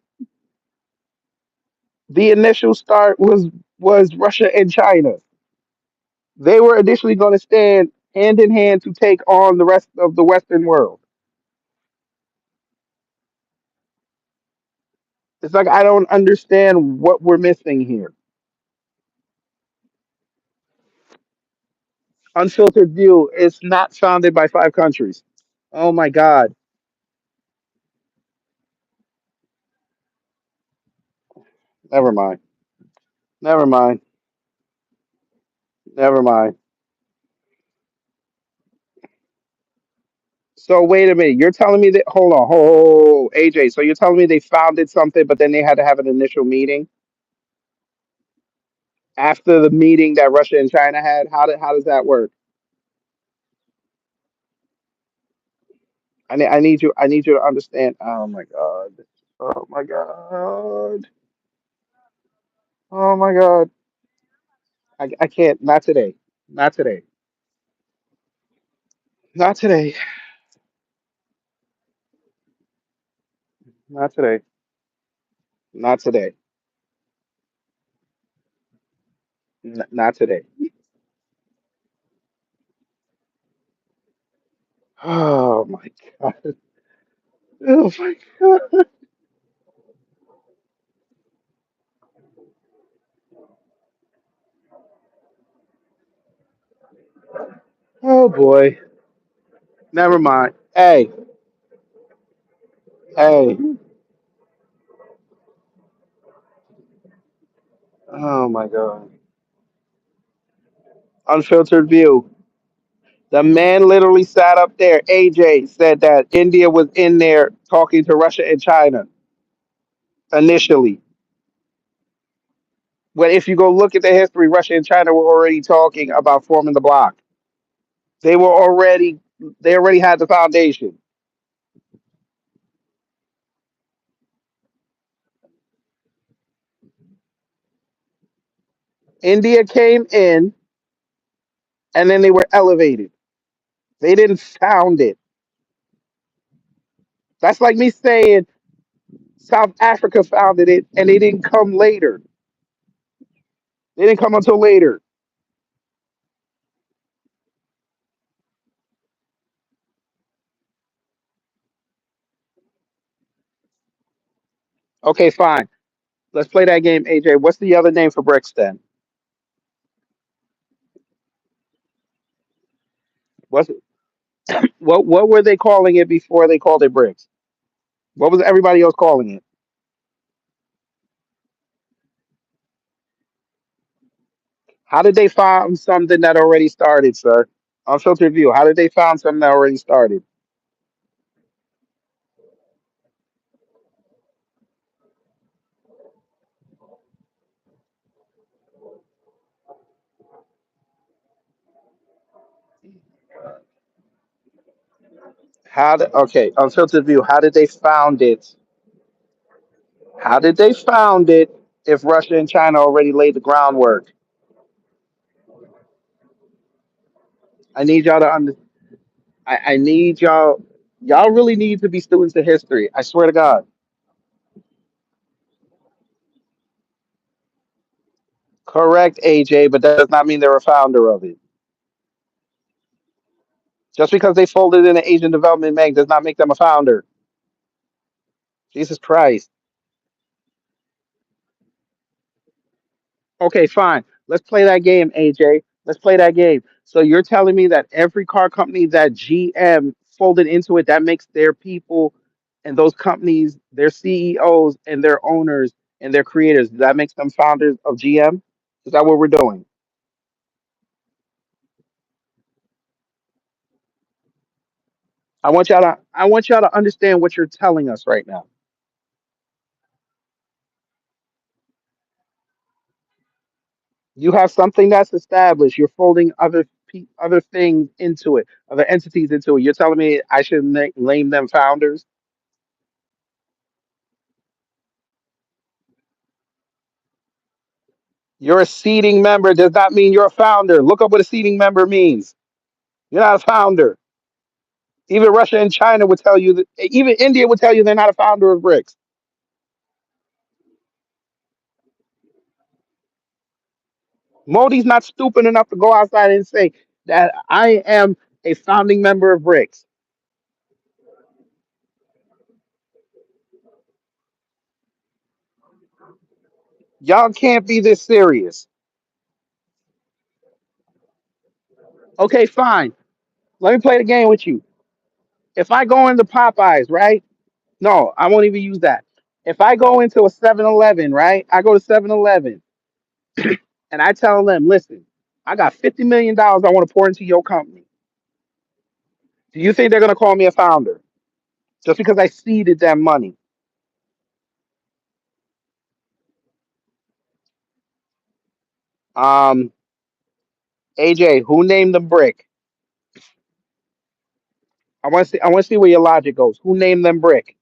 The initial start was Russia and China. They were initially going to stand hand in hand to take on the rest of the Western world. It's like I don't understand what we're missing here. Unfiltered view is not founded by five countries. Oh my God. Never mind. Never mind. Never mind. So wait a minute. You're telling me that hold on, AJ. So you're telling me they founded something, but then they had to have an initial meeting after the meeting that Russia and China had? How does that work? I need you to understand. Oh my God. Oh my God. Oh my God. I can't. Not today. Not today. Not today. Not today. Not today. Not today. Oh my God. Oh my God. Oh boy. Never mind. Hey, hey. Oh my God. Unfiltered view. The man literally sat up there. AJ said that India was in there talking to Russia and China initially. Well, if you go look at the history, Russia and China were already talking about forming the bloc. They were already they already had the foundation. India came in and then they were elevated. They didn't found it. That's like me saying South Africa founded it and they didn't come later. They didn't come until later. Okay, fine. Let's play that game, AJ. What's the other name for bricks then? What's what were they calling it before they called it bricks? What was everybody else calling it? How did they find something that already started, sir? Unfiltered view. How did they find something that already started? Okay, unfiltered view. How did they found it? How did they found it if Russia and China already laid the groundwork? I need y'all to under. I need y'all. Y'all really need to be students of history. I swear to God. Correct, AJ, but that does not mean they're a founder of it. Just because they folded in an Asian Development Bank does not make them a founder. Jesus Christ. Okay, fine. Let's play that game, AJ. Let's play that game. So you're telling me that every car company that GM folded into it, that makes their people and those companies, their CEOs and their owners and their creators, that makes them founders of GM? Is that what we're doing? I want y'all to understand what you're telling us right now. You have something that's established. You're folding other things into it, other entities into it. You're telling me I should name them founders? You're a seating member does not mean you're a founder. Look up what a seating member means. You're not a founder. Even Russia and China would tell you that. Even India would tell you they're not a founder of BRICS. Modi's not stupid enough to go outside and say that I am a founding member of BRICS. Y'all can't be this serious. Okay, fine. Let me play the game with you. If I go into Popeyes, right? No, I won't even use that. If I go into a 7-Eleven, right? I go to 7-Eleven and I tell them, listen, I got $50 million I want to pour into your company. Do you think they're going to call me a founder just because I seeded them money? Um, AJ, who named them Brick? I want to see. I want to see where your logic goes. Who named them Brick?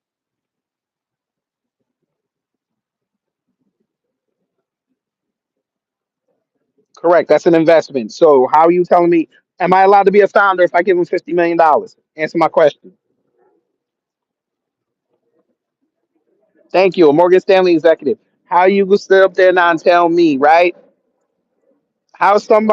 Correct. That's an investment. So how are you telling me? Am I allowed to be a founder if I give them $50 million? Answer my question. Thank you. A Morgan Stanley executive. How you gonna sit up there now and tell me, right? How is something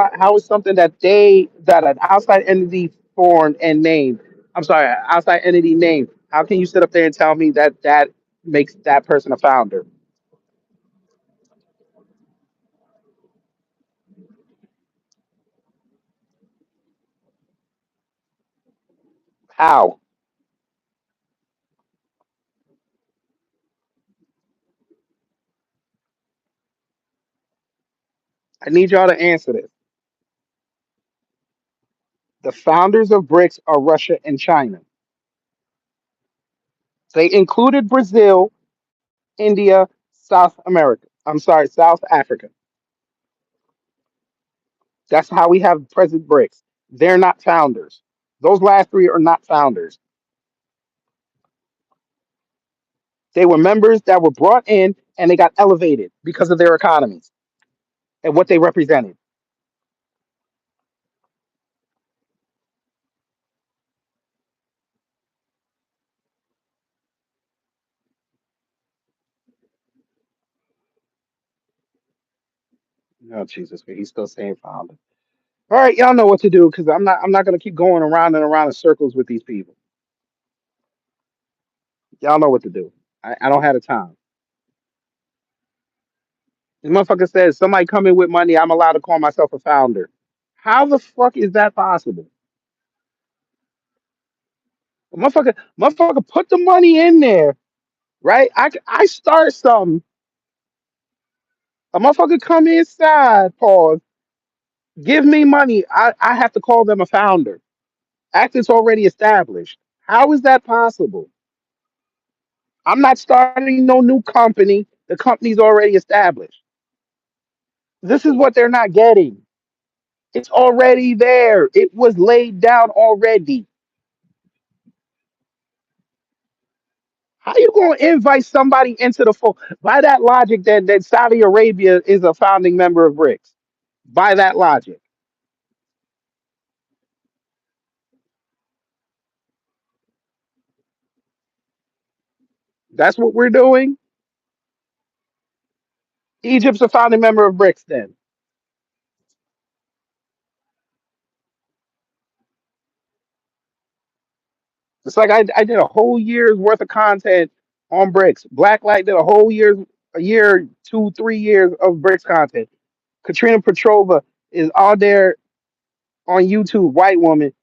that an outside entity formed and named? I'm sorry, outside entity named. How can you sit up there and tell me that that makes that person a founder? How? I need y'all to answer this. The founders of BRICS are Russia and China. They included Brazil, India, South America. I'm sorry, South Africa. That's how we have present BRICS. They're not founders. Those last three are not founders. They were members that were brought in and they got elevated because of their economies and what they represented. Oh Jesus, but he's still saying founder. All right, y'all know what to do because I'm not gonna keep going around and around in circles with these people. Y'all know what to do. I don't have the time. This motherfucker says somebody come in with money, I'm allowed to call myself a founder. How the fuck is that possible? Motherfucker, put the money in there, right? I start something. A motherfucker come inside, pause, give me money. I have to call them a founder. Act it's already established. How is that possible? I'm not starting no new company. The company's already established. This is what they're not getting. It's already there. It was laid down already. How you gonna invite somebody into the fold? By that logic, that Saudi Arabia is a founding member of BRICS. By that logic, that's what we're doing. Egypt's a founding member of BRICS. Then It's like I did a whole year's worth of content on bricks. Blacklight did a year, 2, 3 years of bricks content. Katrina Petrova is out there on YouTube, white woman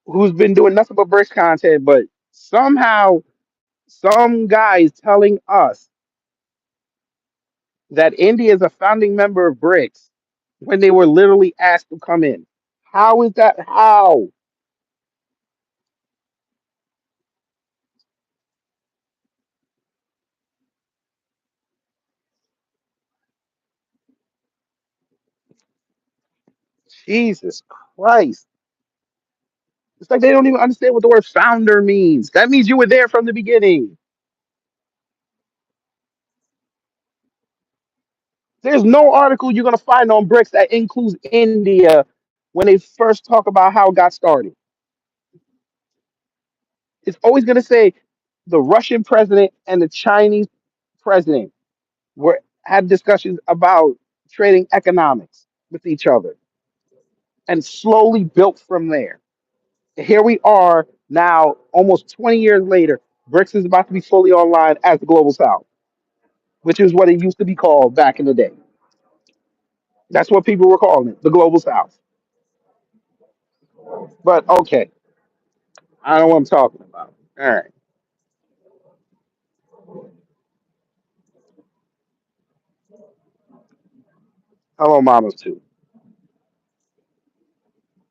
who's been doing nothing but bricks content, but somehow some guy is telling us that India is a founding member of BRICS when they were literally asked to come in. How is that? How? Jesus Christ. It's like they don't even understand what the word founder means. That means you were there from the beginning. There's no article you're going to find on BRICS that includes India when they first talk about how it got started. It's always going to say the Russian president and the Chinese president were had discussions about trading economics with each other and slowly built from there. Here we are now, almost 20 years later. BRICS is about to be fully online as the Global South, which is what it used to be called back in the day. That's what people were calling it, the Global South. But okay, I know what I'm talking about. All right. Hello, Mamas, too.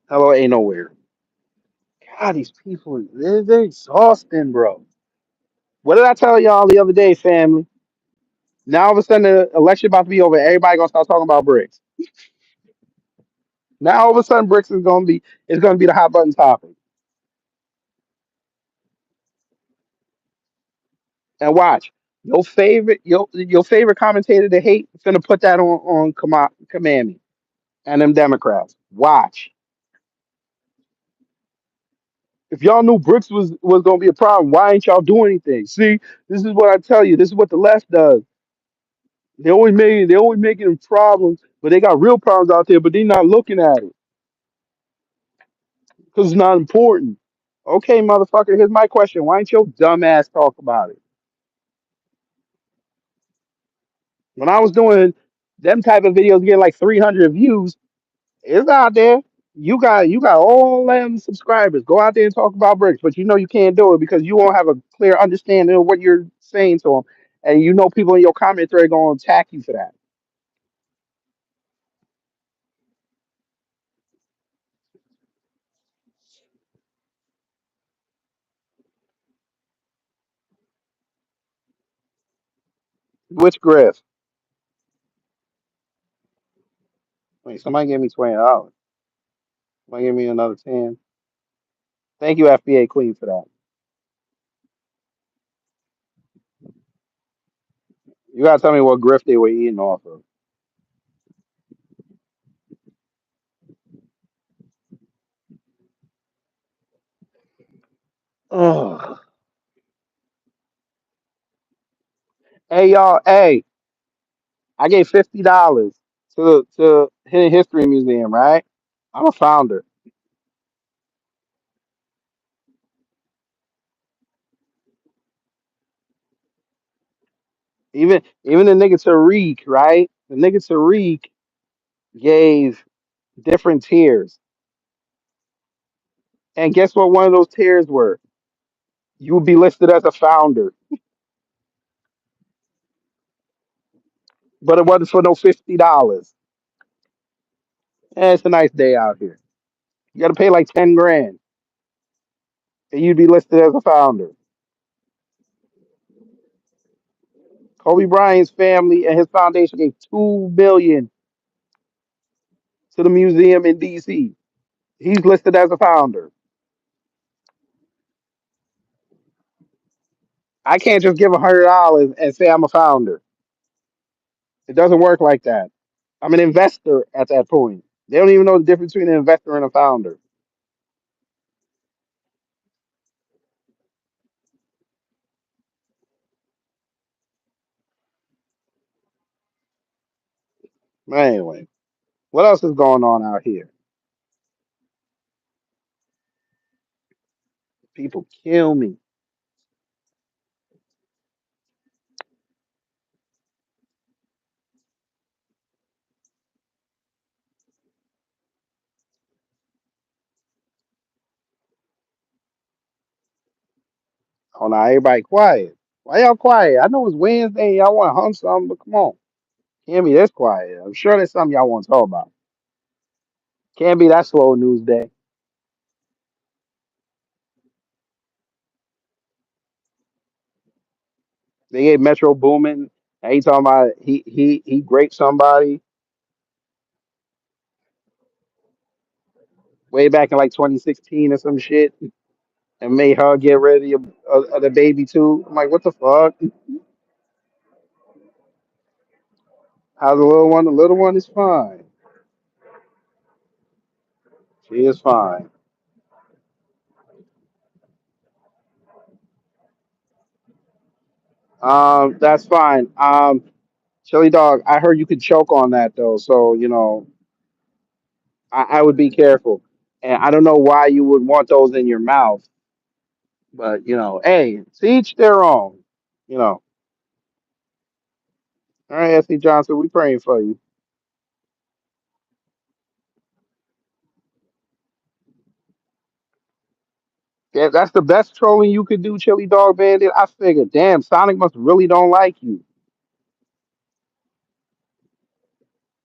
Hello, Ain't Nowhere. God, these people, they're exhausting, bro. What did I tell y'all the other day, family? Now, all of a sudden, the election about to be over. Everybody gonna start talking about bricks. Now, all of a sudden, bricks is gonna be the hot button topic. And watch your favorite commentator to hate finna put that on command me and them Democrats. Watch. If y'all knew bricks was gonna be a problem, why ain't y'all doing anything? See, this is what I tell you. This is what the left does. They always making problems, but they got real problems out there, but they not looking at it because it's not important. Okay, motherfucker. Here's my question: why ain't your dumb ass talk about it? When I was doing them type of videos, getting like 300 views, it's out there. You got all them subscribers. Go out there and talk about bricks, but you know you can't do it because you won't have a clear understanding of what you're saying to them, and you know people in your comment thread going to attack you for that. Which Griff? Wait, somebody gave me $20. Somebody give me another 10. Thank you, FBA Queen, for that. You gotta tell me what Griff they were eating off of. Ugh. Hey y'all, hey, I gave $50 to Hidden History Museum, right? I'm a founder. Even the nigga Tariq, right? The nigga Tariq gave different tiers. And guess what one of those tiers were? You would be listed as a founder. But it wasn't for no $50. And it's a nice day out here. You gotta pay like 10 grand. And you'd be listed as a founder. Kobe Bryant's family and his foundation gave 2 million to the museum in DC. He's listed as a founder. I can't just give $100 and say I'm a founder. It doesn't work like that. I'm an investor at that point. They don't even know the difference between an investor and a founder. But anyway, what else is going on out here? People kill me. Oh, now everybody quiet. Why y'all quiet? I know it's Wednesday. Y'all want to hum something, but come on. Can't be this quiet. I'm sure there's something y'all want to talk about. Can't be that slow news day. They gave Metro Boomin. And he talking about he raped somebody way back in like 2016 or some shit and made her get rid of the baby too. I'm like, what the fuck? How's the little one? The little one is fine. She is fine. That's fine. Chili dog, I heard you could choke on that though, so I would be careful. And I don't know why you would want those in your mouth, but hey, to each their own. You know. All right, S.C. Johnson, we praying for you. Yeah, that's the best trolling you could do, Chili Dog Bandit. I figured, damn, Sonic must really don't like you.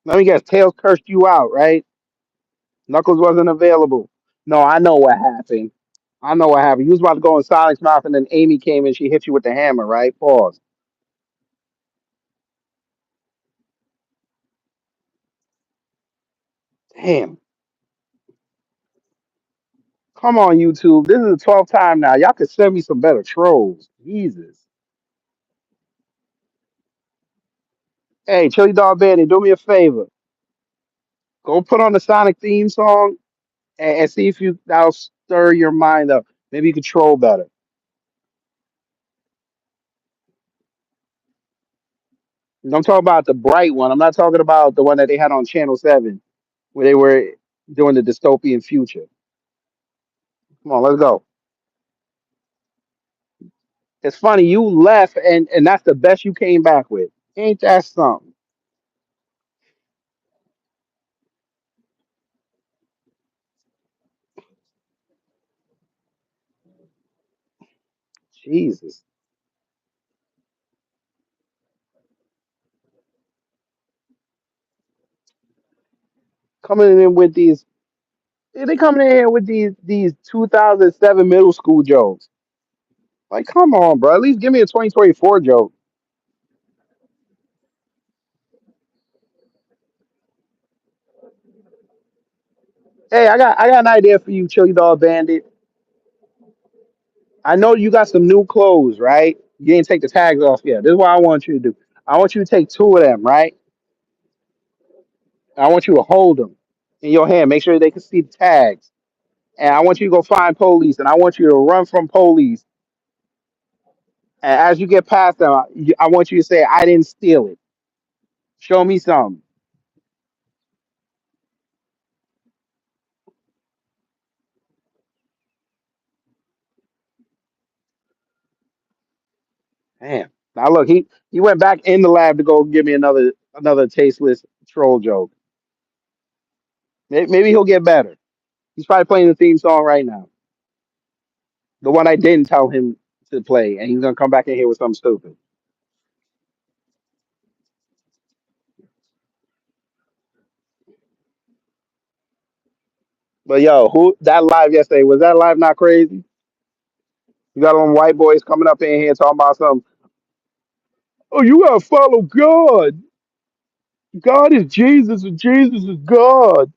Let me guess, Tails cursed you out, right? Knuckles wasn't available. No, I know what happened. I know what happened. You was about to go in Sonic's mouth, and then Amy came and she hit you with the hammer, right? Pause. Damn. Come on, YouTube. This is the 12th time now. Y'all could send me some better trolls. Jesus. Hey, Chili Dog Bandit, do me a favor. Go put on the Sonic theme song and see if that'll stir your mind up. Maybe you could troll better. I'm talking about the bright one. I'm not talking about the one that they had on Channel 7 where they were doing the dystopian future. Come on, let's go. It's funny, you left and that's the best you came back with. Ain't that something? Jesus. Coming in with these they coming in here with these 2007 middle school jokes. Like, come on, bro. At least give me a 2024 joke. Hey, I got an idea for you, Chili Dog Bandit. I know you got some new clothes, right? You didn't take the tags off yet. This is what I want you to do. I want you to take two of them, right? I want you to hold them in your hand. Make sure they can see the tags. And I want you to go find police. And I want you to run from police. And as you get past them, I want you to say, "I didn't steal it. Show me some." Damn. Now look, he went back in the lab to go give me another tasteless troll joke. Maybe he'll get better. He's probably playing the theme song right now, the one I didn't tell him to play, and he's gonna come back in here with something stupid. But yo, who that live yesterday? Was that live not crazy? You got them white boys coming up in here talking about something. Oh, you gotta follow God. God is Jesus, and Jesus is God.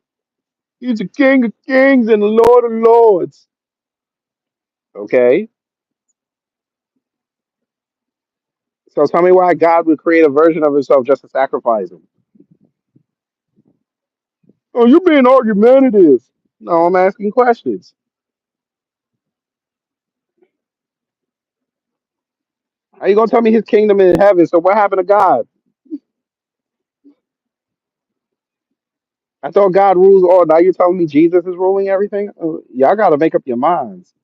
He's the King of Kings and the Lord of Lords. Okay, so tell me why God would create a version of himself just to sacrifice him. Oh, you're being argumentative. No, I'm asking questions. How you gonna tell me his kingdom is in heaven? So what happened to God? I thought God rules all. Now you're telling me Jesus is ruling everything? Y'all got to make up your minds.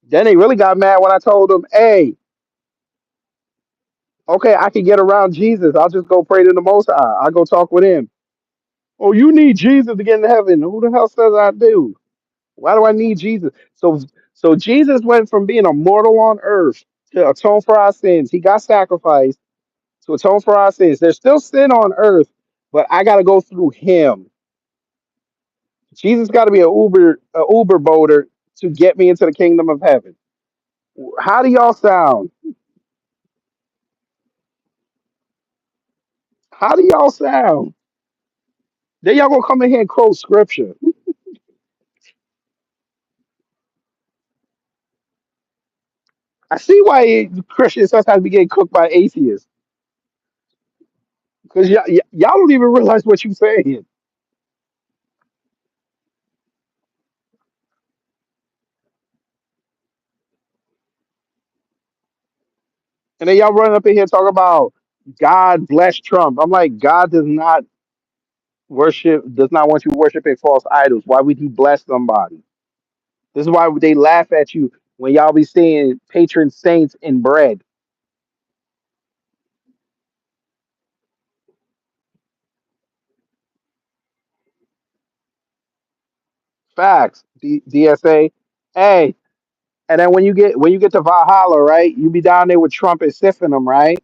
Then they really got mad when I told them, hey, okay, I can get around Jesus. I'll just go pray to the Most High. I'll go talk with him. Oh, you need Jesus to get into heaven. Who the hell says I do? Why do I need Jesus? So Jesus went from being a mortal on earth to atone for our sins. He got sacrificed to atone for our sins. There's still sin on earth, but I got to go through him. Jesus got to be a Uber boater to get me into the kingdom of heaven. How do y'all sound? How do y'all sound? Then y'all gonna come in here and quote scripture. I see why Christians sometimes be getting cooked by atheists because y'all don't even realize what you're saying, and then y'all run up in here talking about God bless Trump. I'm like, God does not want you worshiping false idols. Why would He bless somebody? This is why they laugh at you when y'all be seeing patron saints in bread. Facts, DSA. Hey, and then when you get to Valhalla, right? You be down there with Trump and sifting them, right?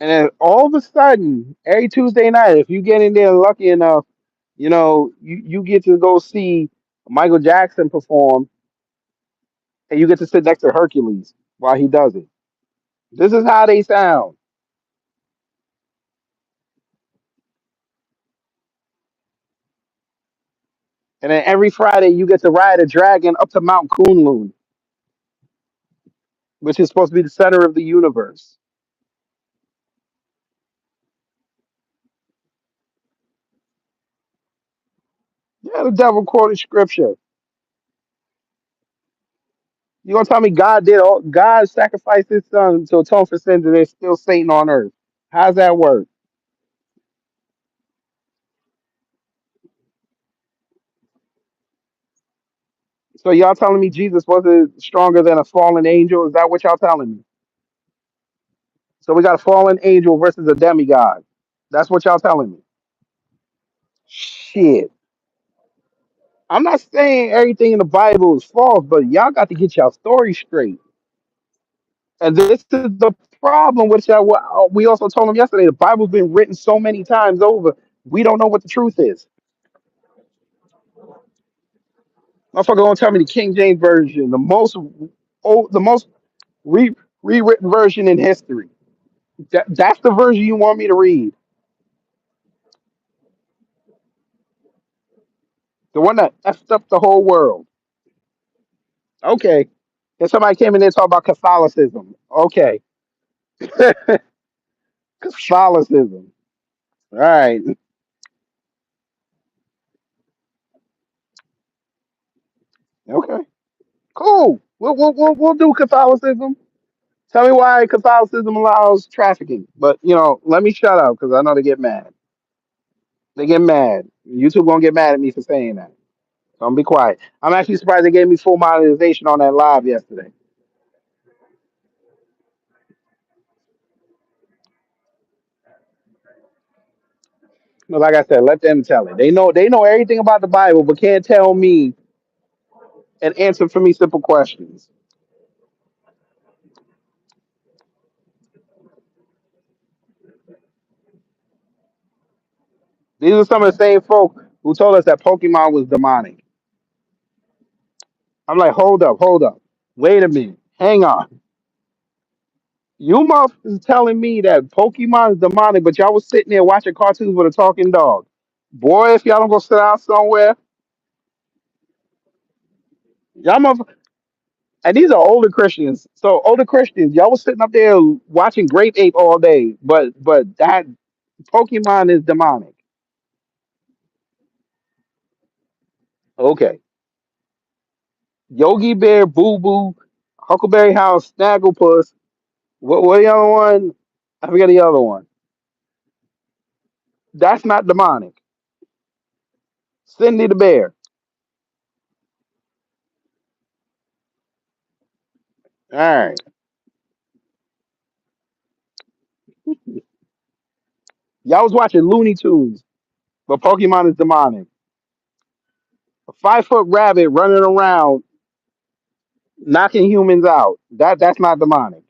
And then all of a sudden, every Tuesday night, if you get in there lucky enough, you get to go see Michael Jackson perform, and you get to sit next to Hercules while he does it. This is how they sound. And then every Friday, you get to ride a dragon up to Mount Kunlun, which is supposed to be the center of the universe. Yeah, the devil quoted scripture. You gonna tell me God sacrificed His Son to atone for sins, and there's still Satan on earth? How's that work? So y'all telling me Jesus wasn't stronger than a fallen angel? Is that what y'all telling me? So we got a fallen angel versus a demigod. That's what y'all telling me. Shit. I'm not saying everything in the Bible is false, but y'all got to get y'all story straight. And this is the problem with y'all. What we also told them yesterday. The Bible's been written so many times over. We don't know what the truth is. Motherfucker gonna tell me the King James version, the most re, rewritten version in history. That's the version you want me to read. The one that effed up the whole world. Okay. And somebody came in there and talked about Catholicism. Okay. Catholicism. All right. Okay. Cool. We'll do Catholicism. Tell me why Catholicism allows trafficking. But, let me shut up because I know they get mad. They get mad. YouTube gonna get mad at me for saying that. So I'm gonna be quiet. I'm actually surprised they gave me full monetization on that live yesterday. But like I said, let them tell it. They know everything about the Bible, but can't tell me and answer for me simple questions. These are some of the same folk who told us that Pokemon was demonic. I'm like, hold up. Wait a minute. Hang on. You motherfuckers telling me that Pokemon is demonic, but y'all was sitting there watching cartoons with a talking dog. Boy, if y'all don't go sit down somewhere, y'all motherfuckers. And these are older Christians. So older Christians, y'all was sitting up there watching Grape Ape all day, but that Pokemon is demonic. Okay. Yogi Bear, Boo Boo, Huckleberry House, Snagglepuss. What the other one? I forget the other one. That's not demonic. Cindy the Bear. All right. Y'all was watching Looney Tunes, but Pokemon is demonic. A 5 foot rabbit running around knocking humans out. That's not demonic.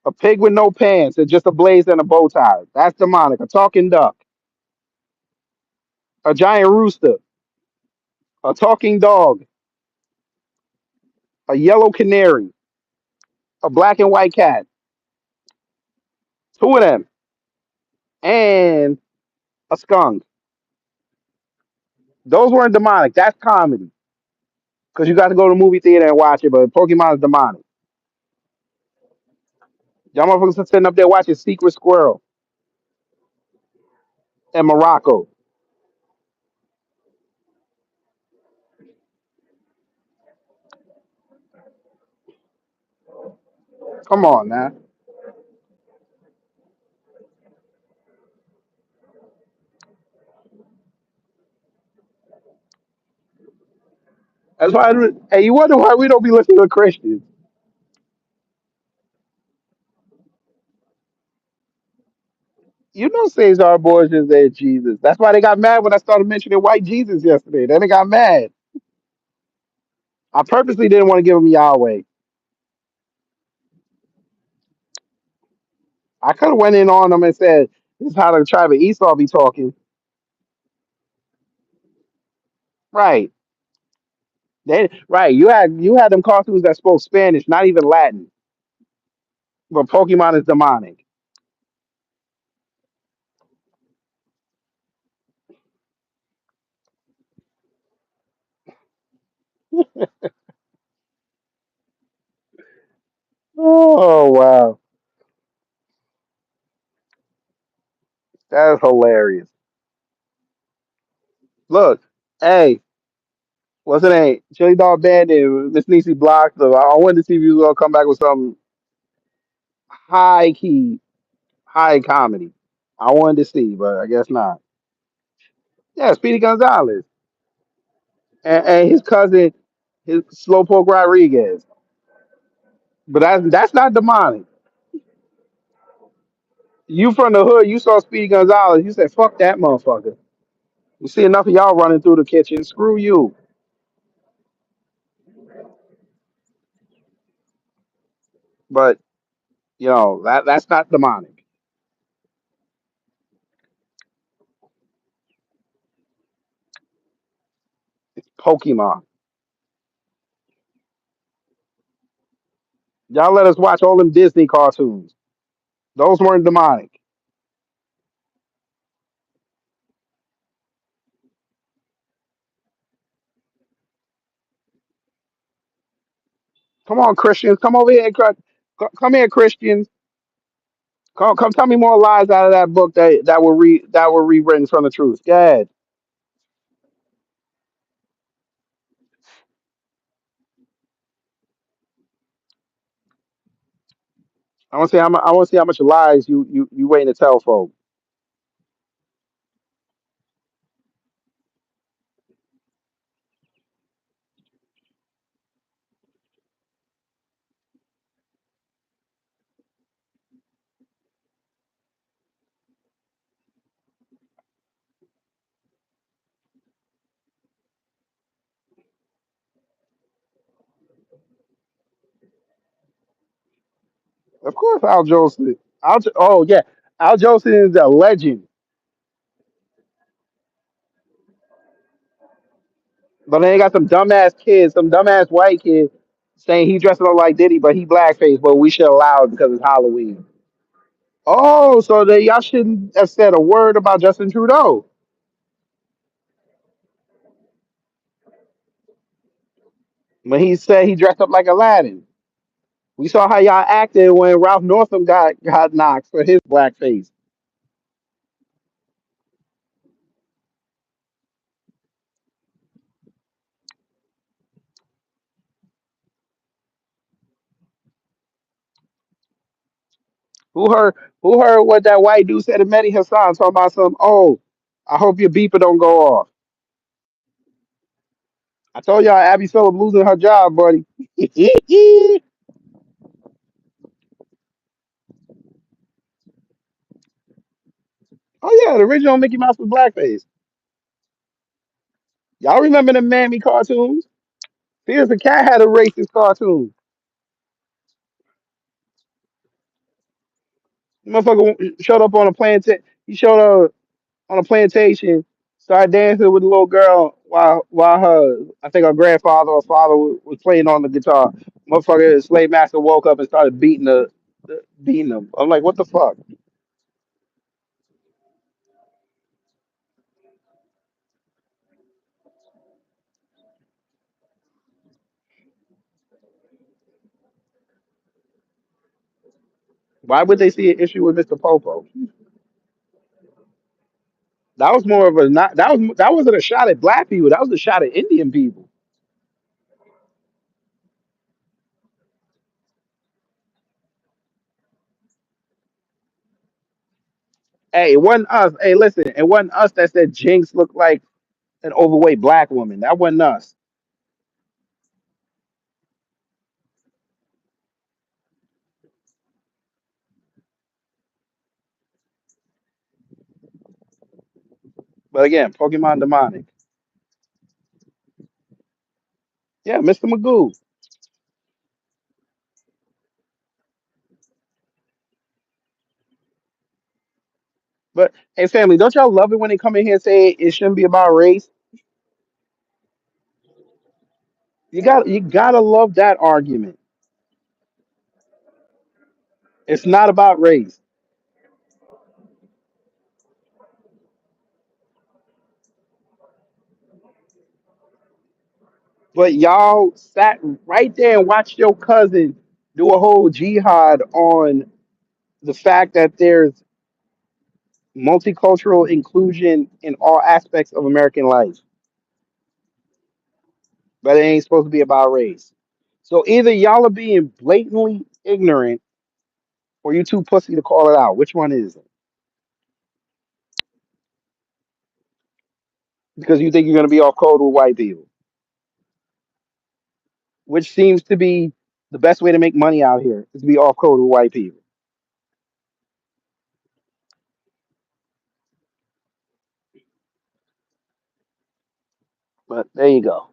A pig with no pants and just a blaze and a bow tie. That's demonic. A talking duck. A giant rooster. A talking dog. A yellow canary. A black and white cat. Two of them. And a skunk. Those weren't demonic. That's comedy. Because you got to go to the movie theater and watch it, but Pokemon is demonic. Y'all motherfuckers are sitting up there watching Secret Squirrel and Morocco. Come on, man. That's why. Hey, you wonder why we don't be listening to Christians? You know, Cesar Borgia said Jesus. That's why they got mad when I started mentioning white Jesus yesterday. Then they got mad. I purposely didn't want to give them Yahweh. I could have went in on them and said, "This is how the tribe of Esau be talking." Right. Right. You had them cartoons that spoke Spanish, not even Latin. But Pokemon is demonic. Oh wow, that's hilarious. Look, hey, what's her name? Chili Dog Bandit, Miss Niecy blocked. So I wanted to see if you was gonna come back with some high key, high comedy. I wanted to see, but I guess not. Yeah, Speedy Gonzalez and his cousin, his Slowpoke Rodriguez. But that's not demonic. You from the hood, you saw Speedy Gonzalez, you said, "Fuck that motherfucker." You see enough of y'all running through the kitchen. Screw you. But that's not demonic. Pokemon. Y'all let us watch all them Disney cartoons. Those weren't demonic. Come on, Christians. Come over here. Come here, Christians. Come tell me more lies out of that book that were rewritten from the truth. Go ahead. I want to see how much lies you waiting to tell folks. Of course, Al Jolson. Oh yeah, Al Jolson is a legend. But then they got some dumbass kids, some dumbass white kid saying he dressing up like Diddy, but he blackface, but we should allow it because it's Halloween. Oh, so y'all shouldn't have said a word about Justin Trudeau when he said he dressed up like Aladdin. We saw how y'all acted when Ralph Northam got knocked for his blackface. Who heard who heard what that white dude said to Mehdi Hassan talking about some, oh, I hope your beeper don't go off. I told y'all Abby Phillip losing her job, buddy. Oh yeah, the original Mickey Mouse with blackface. Y'all remember the Mammy cartoons? Here's the cat had a racist cartoon. Motherfucker showed up on a plantation. He showed up on a plantation, started dancing with a little girl while her I think her grandfather or father was playing on the guitar. Motherfucker, the slave master woke up and started beating him. I'm like, what the fuck? Why would they see an issue with Mr. Popo? That was more of a not that wasn't a shot at black people. That was a shot at Indian people. Hey, it wasn't us. Hey, listen, it wasn't us that said Jinx looked like an overweight black woman. That wasn't us. But again, Pokemon demonic. Yeah, Mr. Magoo. But hey, family, don't y'all love it when they come in here and say it shouldn't be about race? You gotta love that argument. It's not about race. But y'all sat right there and watched your cousin do a whole jihad on the fact that there's multicultural inclusion in all aspects of American life, but it ain't supposed to be about race. So either y'all are being blatantly ignorant or you too pussy to call it out. Which one is it? Because you think you're gonna be off code with white people, which seems to be the best way to make money out here is to be off code with white people. But there you go.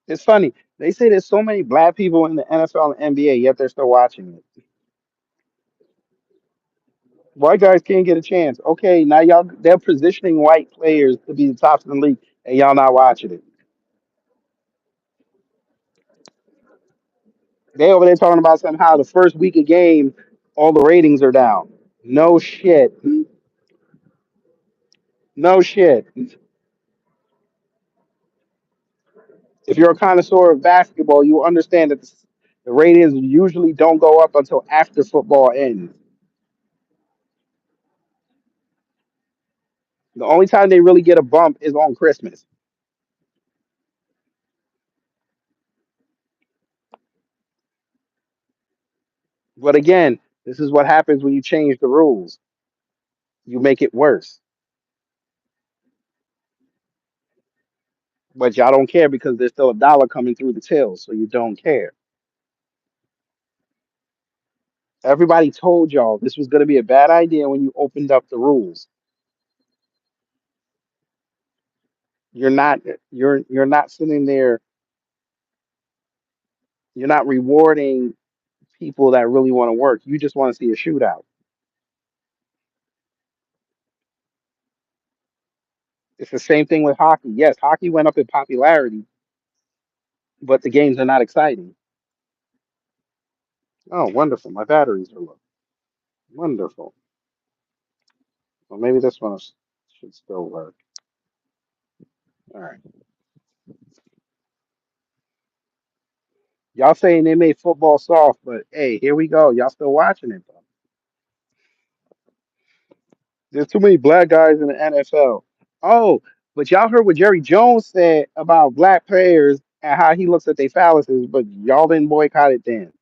It's funny. They say there's so many black people in the NFL and NBA, yet they're still watching it. White guys can't get a chance. Okay, now y'all they're positioning white players to be the tops in the league, and y'all not watching it. They over there talking about somehow the first week of game, all the ratings are down. No shit. No shit. If you're a connoisseur of basketball, you will understand that the ratings usually don't go up until after football ends. The only time they really get a bump is on Christmas. But again, this is what happens when you change the rules. You make it worse. But y'all don't care because there's still a dollar coming through the till, so you don't care. Everybody told y'all this was going to be a bad idea when you opened up the rules. You're not you're not sitting there, you're not rewarding people that really want to work. You just want to see a shootout. It's the same thing with hockey. Yes, hockey went up in popularity, but the games are not exciting. Oh, wonderful. My batteries are low. Wonderful. Well, maybe this one should still work. All right. Y'all saying they made football soft, but hey, here we go. Y'all still watching it, though. There's too many black guys in the NFL. Oh, But y'all heard what Jerry Jones said about black players and how he looks at their phalluses, but y'all didn't boycott it then.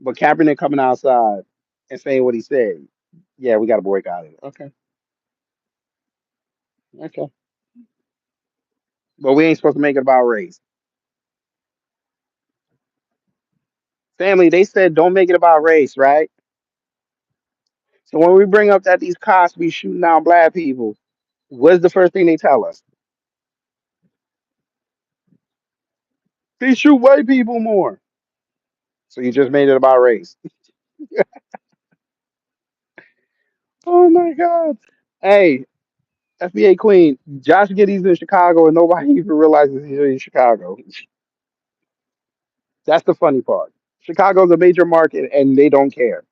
But Kaepernick coming outside and saying what he said, yeah, we got to boycott it. Okay, okay. But we ain't supposed to make it about race. Family, they said don't make it about race, right? So when we bring up that these cops be shooting down black people, what's the first thing they tell us? They shoot white people more. So you just made it about race. Oh my God. Hey, FBA Queen, Josh Giddey's in Chicago and nobody even realizes he's in Chicago. That's the funny part. Chicago's a major market and they don't care.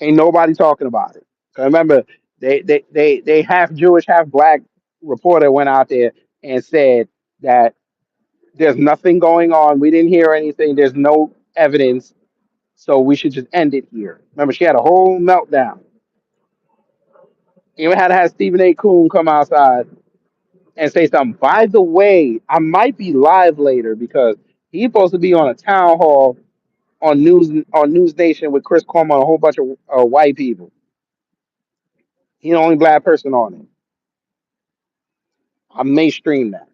Ain't nobody talking about it. 'Cause remember, they half Jewish, half black reporter went out there and said that there's nothing going on. We didn't hear anything. There's no evidence. So we should just end it here. Remember, she had a whole meltdown. Even had to have Stephen A. Coon come outside and say something. By the way, I might be live later because he's supposed to be on a town hall on News Nation with Chris Cuomo and a whole bunch of white people. He's the only black person on it. I may stream that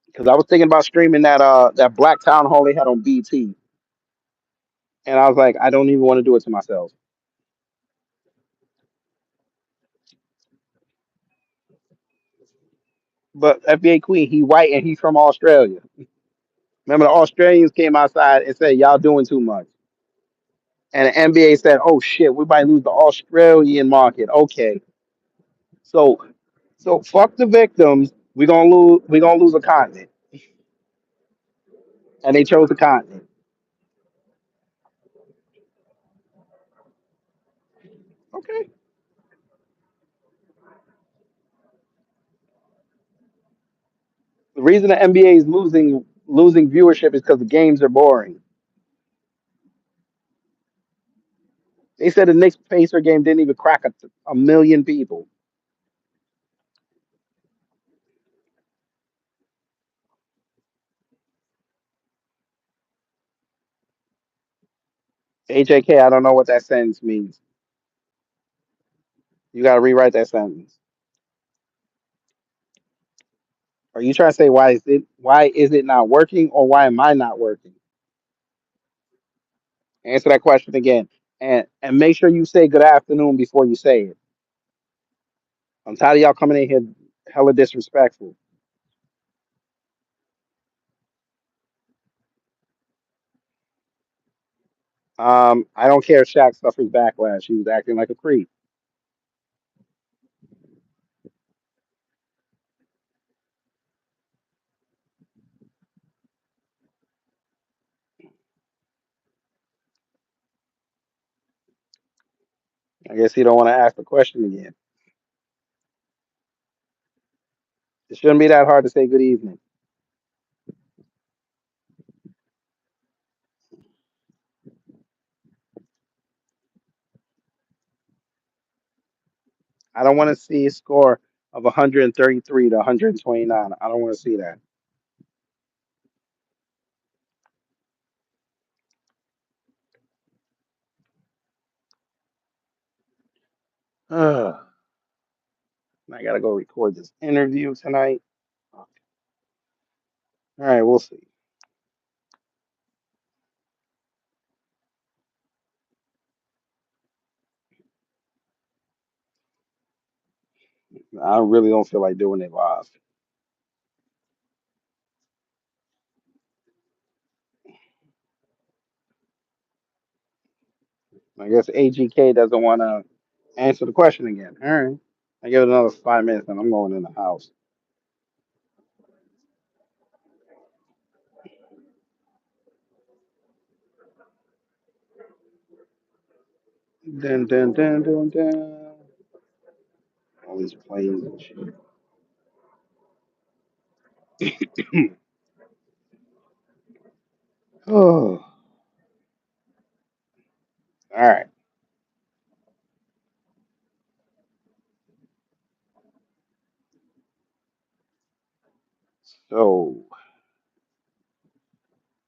because I was thinking about streaming that black town hall they had on BT, and I was like, I don't even want to do it to myself. But FBA Queen, he white and he's from Australia. Remember, the Australians came outside and said, "Y'all doing too much." And the NBA said, "Oh shit, we might lose the Australian market." Okay, so fuck the victims. We gonna lose a continent, and they chose the continent. Okay. The reason the NBA is losing viewership is because the games are boring. They said the Knicks Pacer game didn't even crack a million people. HAK, I don't know what that sentence means. You got to rewrite that sentence. Are you trying to say why is it not working or why am I not working? Answer that question again, and make sure you say good afternoon before you say it. I'm tired of y'all coming in here hella disrespectful. I don't care if Shaq suffers backlash. He was acting like a creep. I guess he don't want to ask the question again. It shouldn't be that hard to say good evening. I don't want to see a score of 133 to 129. I don't want to see that. I got to go record this interview tonight. All right, we'll see. I really don't feel like doing it live. I guess AGK doesn't want to answer the question again. All right. I give it another 5 minutes and I'm going in the house. Dun, dun, dun, dun, dun. All these planes and shit. Oh, All right. So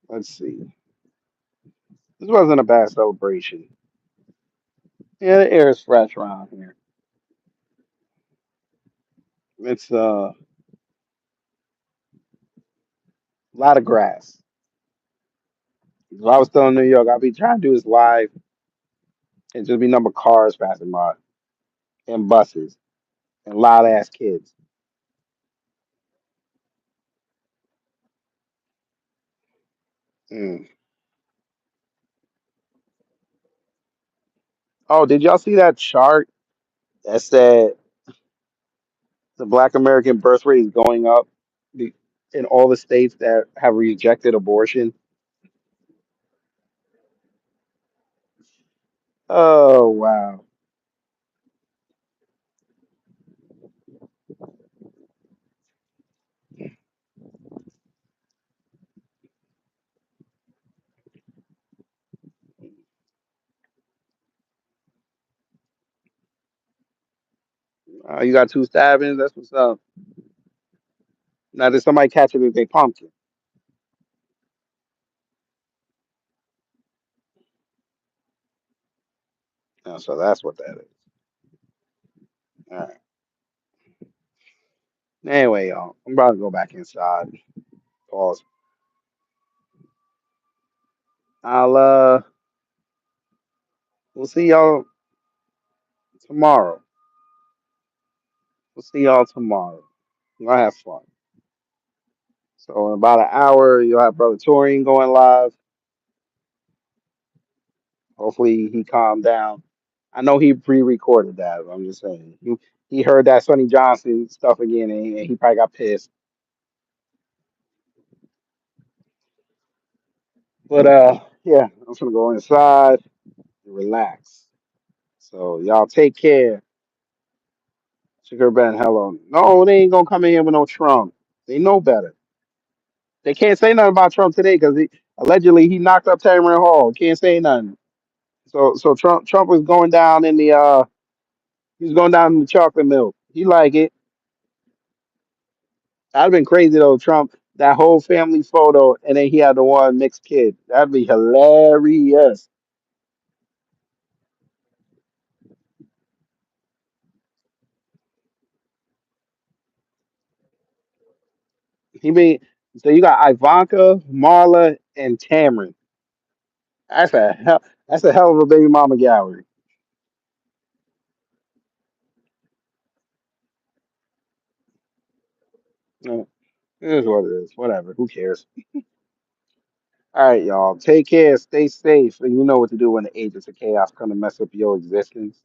let's see. This wasn't a bad celebration. Yeah, the air is fresh around here. It's a lot of grass. If I was still in New York, I'd be trying to do this live and just be number of cars passing by and buses and loud ass kids. Mm. Oh, did y'all see that chart that said the Black American birth rate is going up the- in all the states that have rejected abortion? Oh wow. You got two stabbings. That's what's up. Now did somebody catch it with a pumpkin? Oh, so that's what that is. All right. Anyway, y'all, I'm about to go back inside. Pause. I'll we'll see y'all tomorrow. We'll see y'all tomorrow. You'll have fun. So in about an hour, you'll have Brother Torian going live. Hopefully he calmed down. I know he pre-recorded that. But I'm just saying he heard that Sonny Johnson stuff again, and he probably got pissed. But yeah, I'm just gonna go inside and relax. So y'all take care. Sugar Ben, hello. No, they ain't gonna come in here with no Trump. They know better. They can't say nothing about Trump today because allegedly he knocked up Tamron Hall. Can't say nothing. So Trump was going down in the he's going down in the chocolate milk. He like it. That'd been crazy though, Trump. That whole family photo, and then he had the one mixed kid. That'd be hilarious. He mean, so you got Ivanka, Marla, and Tamron. That's a hell of a baby mama gallery. No, it is what it is. Whatever. Who cares? All right, y'all. Take care. Stay safe. And you know what to do when the agents of chaos come to mess up your existence.